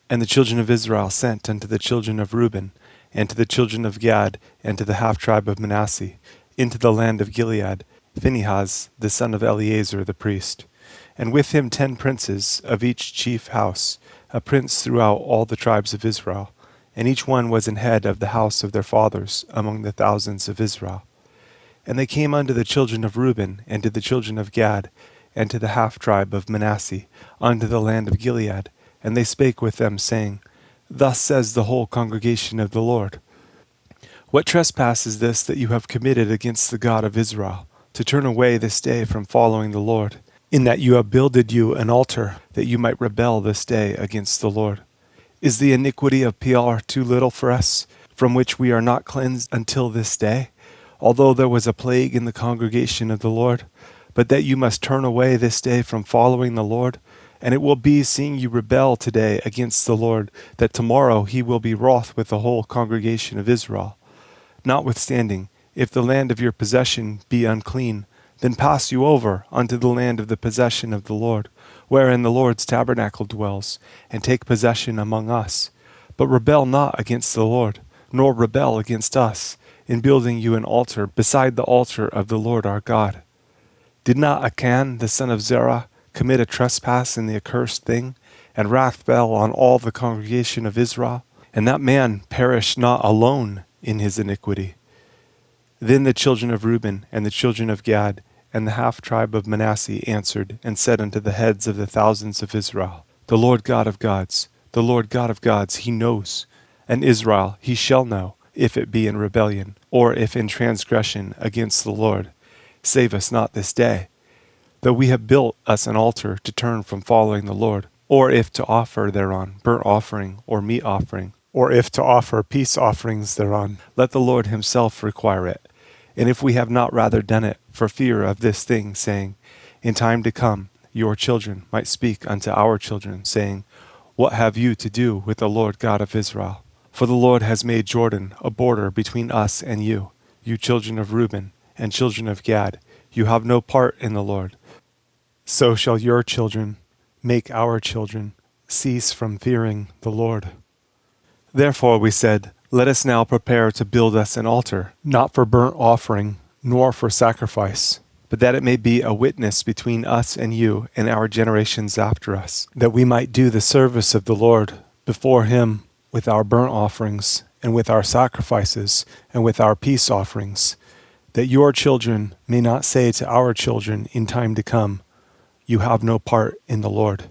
And the children of Israel sent unto the children of Reuben, and to the children of Gad, and to the half-tribe of Manasseh, into the land of Gilead, Phinehas, the son of Eleazar the priest, and with him 10 princes of each chief house, a prince throughout all the tribes of Israel, and each one was an head of the house of their fathers among the thousands of Israel. And they came unto the children of Reuben, and to the children of Gad, and to the half-tribe of Manasseh, unto the land of Gilead, and they spake with them, saying, Thus says the whole congregation of the Lord, What trespass is this that you have committed against the God of Israel, to turn away this day from following the Lord, in that you have builded you an altar, that you might rebel this day against the Lord? Is the iniquity of Peor too little for us, from which we are not cleansed until this day, although there was a plague in the congregation of the Lord? But that you must turn away this day from following the Lord? And it will be, seeing you rebel today against the Lord, that tomorrow he will be wroth with the whole congregation of Israel. Notwithstanding, if the land of your possession be unclean, then pass you over unto the land of the possession of the Lord, wherein the Lord's tabernacle dwells, and take possession among us. But rebel not against the Lord, nor rebel against us, in building you an altar beside the altar of the Lord our God. Did not Achan the son of Zerah commit a trespass in the accursed thing, and wrath fell on all the congregation of Israel? And that man perished not alone in his iniquity. Then the children of Reuben and the children of Gad and the half tribe of Manasseh answered and said unto the heads of the thousands of Israel, The Lord God of gods, the Lord God of gods, he knows, and Israel he shall know, if it be in rebellion, or if in transgression against the Lord. Save us not this day, though we have built us an altar to turn from following the Lord, or if to offer thereon burnt offering or meat offering, or if to offer peace offerings thereon, let the Lord himself require it. And if we have not rather done it for fear of this thing, saying, In time to come your children might speak unto our children, saying, What have you to do with the Lord God of Israel? For the Lord has made Jordan a border between us and you children of Reuben and children of Gad. You have no part in the Lord. So shall your children make our children cease from fearing the Lord. Therefore we said, Let us now prepare to build us an altar, not for burnt offering, nor for sacrifice, but that it may be a witness between us and you and our generations after us, that we might do the service of the Lord before him with our burnt offerings, and with our sacrifices, and with our peace offerings, that your children may not say to our children in time to come, You have no part in the Lord.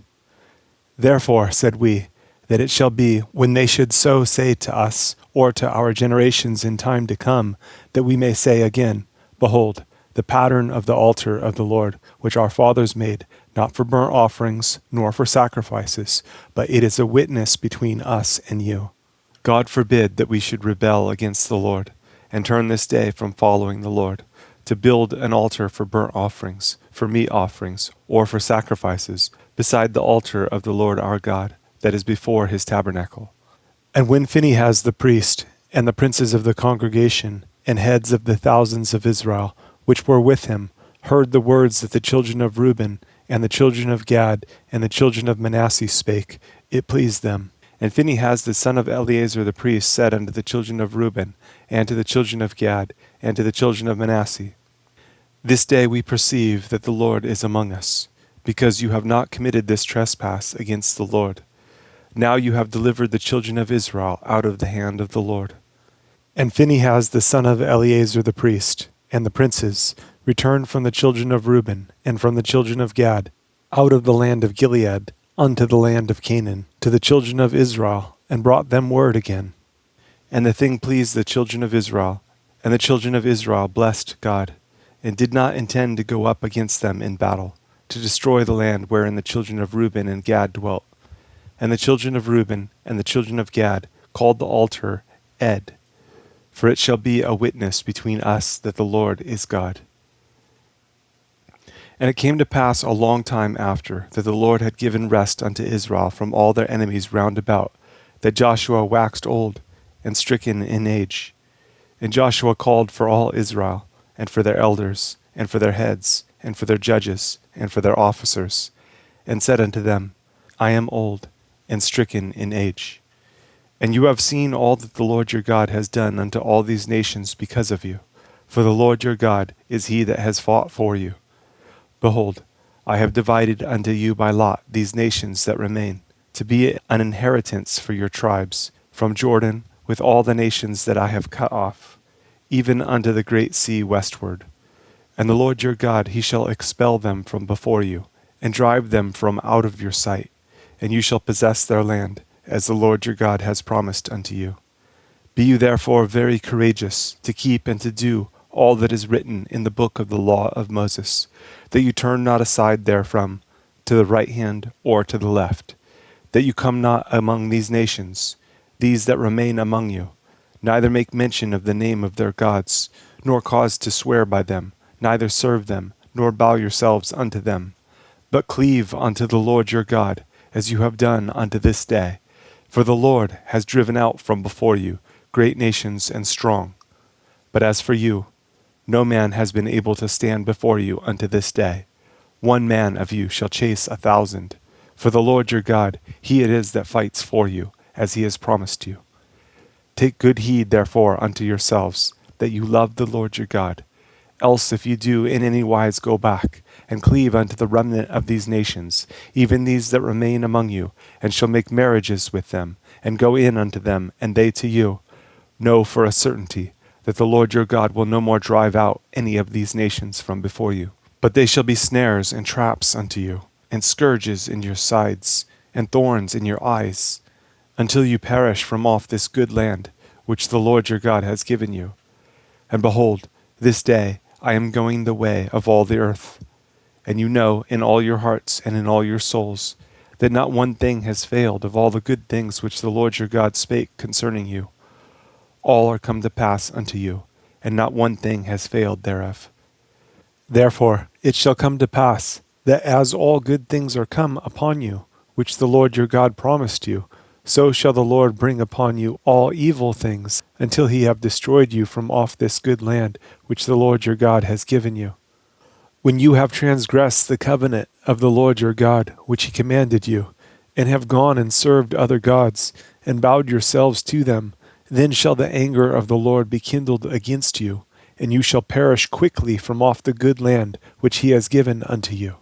Therefore said we, that it shall be, when they should so say to us, or to our generations in time to come, that we may say again, Behold, the pattern of the altar of the Lord, which our fathers made, not for burnt offerings, nor for sacrifices, but it is a witness between us and you. God forbid that we should rebel against the Lord, and turn this day from following the Lord, to build an altar for burnt offerings, for meat offerings, or for sacrifices, beside the altar of the Lord our God, that is before his tabernacle. And when Phinehas the priest, and the princes of the congregation, and heads of the thousands of Israel, which were with him, heard the words that the children of Reuben, and the children of Gad, and the children of Manasseh spake, it pleased them. And Phinehas the son of Eleazar the priest said unto the children of Reuben, and to the children of Gad, and to the children of Manasseh, This day we perceive that the Lord is among us, because you have not committed this trespass against the Lord. Now you have delivered the children of Israel out of the hand of the Lord. And Phinehas the son of Eleazar the priest, and the princes, returned from the children of Reuben, and from the children of Gad, out of the land of Gilead, unto the land of Canaan, to the children of Israel, and brought them word again. And the thing pleased the children of Israel, and the children of Israel blessed God, and did not intend to go up against them in battle, to destroy the land wherein the children of Reuben and Gad dwelt. And the children of Reuben and the children of Gad called the altar Ed, for it shall be a witness between us that the Lord is God. And it came to pass a long time after that the Lord had given rest unto Israel from all their enemies round about, that Joshua waxed old and stricken in age. And Joshua called for all Israel, and for their elders, and for their heads, and for their judges, and for their officers, and said unto them, I am old and stricken in age. And you have seen all that the Lord your God has done unto all these nations because of you. For the Lord your God is he that has fought for you. Behold, I have divided unto you by lot these nations that remain, to be an inheritance for your tribes, from Jordan, with all the nations that I have cut off, even unto the great sea westward. And the Lord your God, he shall expel them from before you, and drive them from out of your sight, and you shall possess their land, as the Lord your God has promised unto you. Be you therefore very courageous to keep and to do all that is written in the book of the law of Moses, that you turn not aside therefrom, to the right hand or to the left, that you come not among these nations, these that remain among you, neither make mention of the name of their gods, nor cause to swear by them, neither serve them, nor bow yourselves unto them, but cleave unto the Lord your God, as you have done unto this day. For the Lord has driven out from before you great nations and strong. But as for you, no man has been able to stand before you unto this day. 1 man of you shall chase 1,000. For the Lord your God, he it is that fights for you, as he has promised you. Take good heed, therefore, unto yourselves, that you love the Lord your God. Else if you do in any wise go back, and cleave unto the remnant of these nations, even these that remain among you, and shall make marriages with them, and go in unto them, and they to you, know for a certainty that the Lord your God will no more drive out any of these nations from before you. But they shall be snares and traps unto you, and scourges in your sides, and thorns in your eyes, until you perish from off this good land which the Lord your God has given you. And behold, this day I am going the way of all the earth. And you know in all your hearts and in all your souls that not one thing has failed of all the good things which the Lord your God spake concerning you. All are come to pass unto you, and not one thing has failed thereof. Therefore it shall come to pass, that as all good things are come upon you, which the Lord your God promised you, so shall the Lord bring upon you all evil things, until he have destroyed you from off this good land which the Lord your God has given you. When you have transgressed the covenant of the Lord your God, which he commanded you, and have gone and served other gods, and bowed yourselves to them, then shall the anger of the Lord be kindled against you, and you shall perish quickly from off the good land which he has given unto you.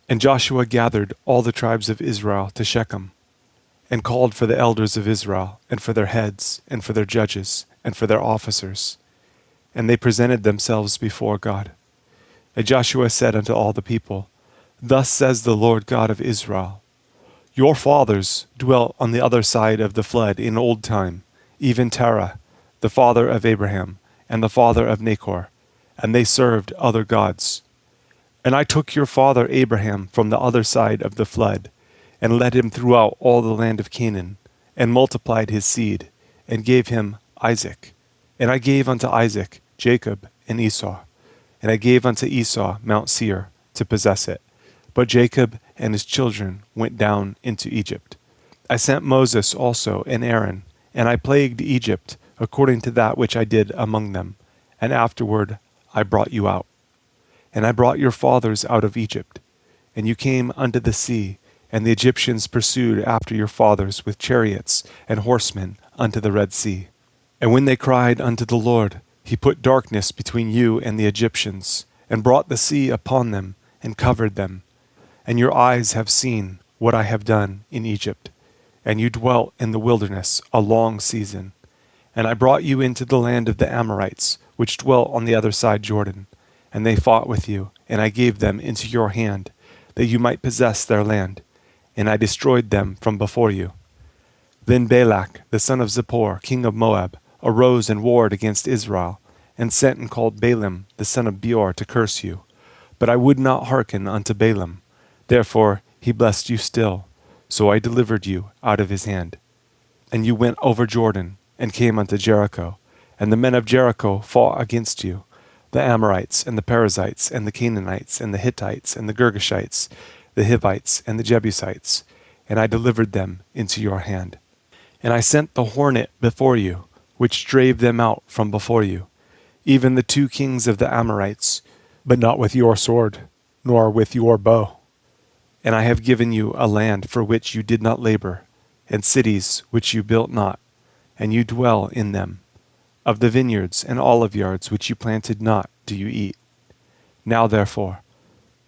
And Joshua gathered all the tribes of Israel to Shechem, and called for the elders of Israel, and for their heads, and for their judges, and for their officers. And they presented themselves before God. And Joshua said unto all the people, Thus says the Lord God of Israel, Your fathers dwelt on the other side of the flood in old time, even Terah, the father of Abraham, and the father of Nachor, and they served other gods. And I took your father Abraham from the other side of the flood, and led him throughout all the land of Canaan, and multiplied his seed, and gave him Isaac. And I gave unto Isaac Jacob and Esau. And I gave unto Esau Mount Seir to possess it. But Jacob and his children went down into Egypt. I sent Moses also and Aaron, and I plagued Egypt according to that which I did among them. And afterward I brought you out. And I brought your fathers out of Egypt. And you came unto the sea, and the Egyptians pursued after your fathers with chariots and horsemen unto the Red Sea. And when they cried unto the Lord, he put darkness between you and the Egyptians, and brought the sea upon them, and covered them. And your eyes have seen what I have done in Egypt. And you dwelt in the wilderness a long season. And I brought you into the land of the Amorites, which dwelt on the other side Jordan. And they fought with you, and I gave them into your hand, that you might possess their land. And I destroyed them from before you. Then Balak, the son of Zippor, king of Moab, arose and warred against Israel, and sent and called Balaam, the son of Beor, to curse you. But I would not hearken unto Balaam. Therefore he blessed you still. So I delivered you out of his hand. And you went over Jordan, and came unto Jericho. And the men of Jericho fought against you, the Amorites, and the Perizzites, and the Canaanites, and the Hittites, and the Girgashites, the Hivites, and the Jebusites. And I delivered them into your hand. And I sent the hornet before you, which drave them out from before you, even the 2 kings of the Amorites, but not with your sword, nor with your bow. And I have given you a land for which you did not labor, and cities which you built not, and you dwell in them. Of the vineyards and olive yards which you planted not do you eat. Now therefore,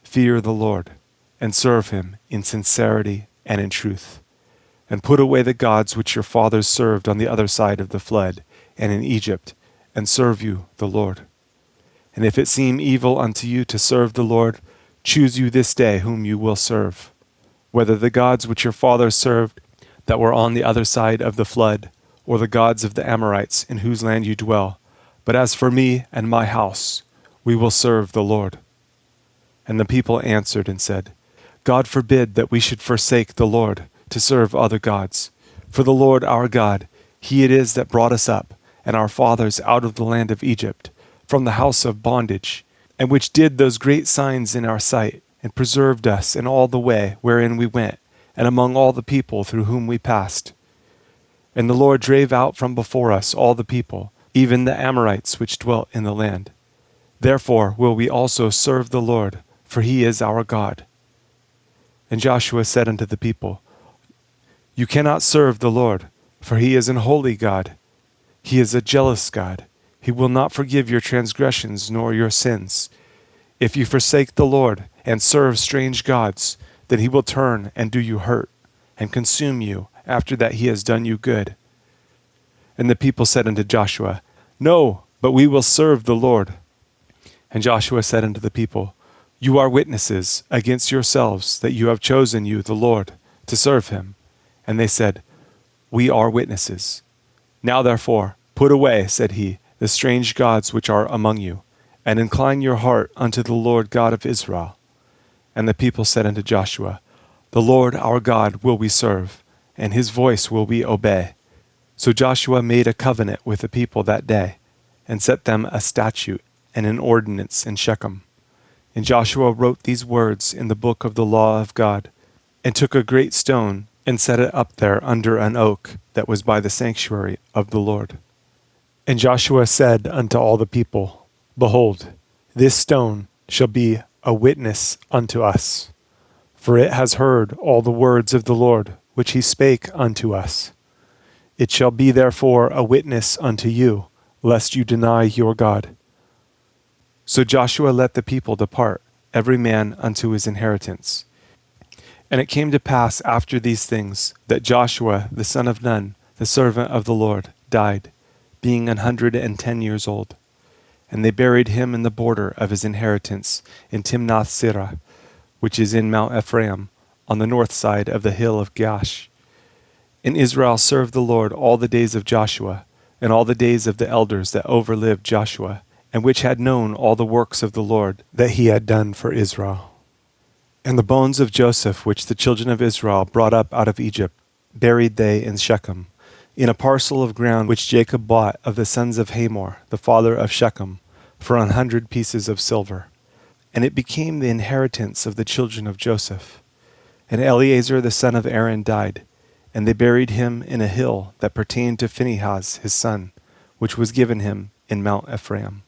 fear the Lord, and serve him in sincerity and in truth. And put away the gods which your fathers served on the other side of the flood, and in Egypt, and serve you the Lord. And if it seem evil unto you to serve the Lord, choose you this day whom you will serve, whether the gods which your fathers served that were on the other side of the flood, or the gods of the Amorites in whose land you dwell. But as for me and my house, we will serve the Lord. And the people answered and said, God forbid that we should forsake the Lord to serve other gods. For the Lord our God, he it is that brought us up, and our fathers out of the land of Egypt, from the house of bondage, and which did those great signs in our sight, and preserved us in all the way wherein we went, and among all the people through whom we passed. And the Lord drave out from before us all the people, even the Amorites which dwelt in the land. Therefore will we also serve the Lord, for he is our God. And Joshua said unto the people, You cannot serve the Lord, For he is an holy God. He is a jealous God. He will not forgive your transgressions nor your sins. If you forsake the Lord and serve strange gods, then he will turn and do you hurt and consume you after that he has done you good." And the people said unto Joshua, "No, but we will serve the Lord." And Joshua said unto the people, "You are witnesses against yourselves that you have chosen you the Lord to serve him." And they said, "We are witnesses." "Now therefore, put away," said he, "the strange gods which are among you, and incline your heart unto the Lord God of Israel." And the people said unto Joshua, "The Lord our God will we serve, and his voice will we obey." So Joshua made a covenant with the people that day, and set them a statute and an ordinance in Shechem. And Joshua wrote these words in the book of the law of God, and took a great stone, and set it up there under an oak that was by the sanctuary of the Lord. And Joshua said unto all the people, "Behold, this stone shall be a witness unto us, for it has heard all the words of the Lord which he spake unto us. It shall be therefore a witness unto you, lest you deny your God." So Joshua let the people depart, every man unto his inheritance. And it came to pass after these things, that Joshua the son of Nun, the servant of the Lord, died, being 110 years old. And they buried him in the border of his inheritance in Timnath-serah, which is in Mount Ephraim, on the north side of the hill of Gaash. And Israel served the Lord all the days of Joshua, and all the days of the elders that overlived Joshua, and which had known all the works of the Lord that he had done for Israel. And the bones of Joseph, which the children of Israel brought up out of Egypt, buried they in Shechem, in a parcel of ground which Jacob bought of the sons of Hamor, the father of Shechem, for 100 pieces of silver. And it became the inheritance of the children of Joseph. And Eleazar the son of Aaron died, and they buried him in a hill that pertained to Phinehas his son, which was given him in Mount Ephraim.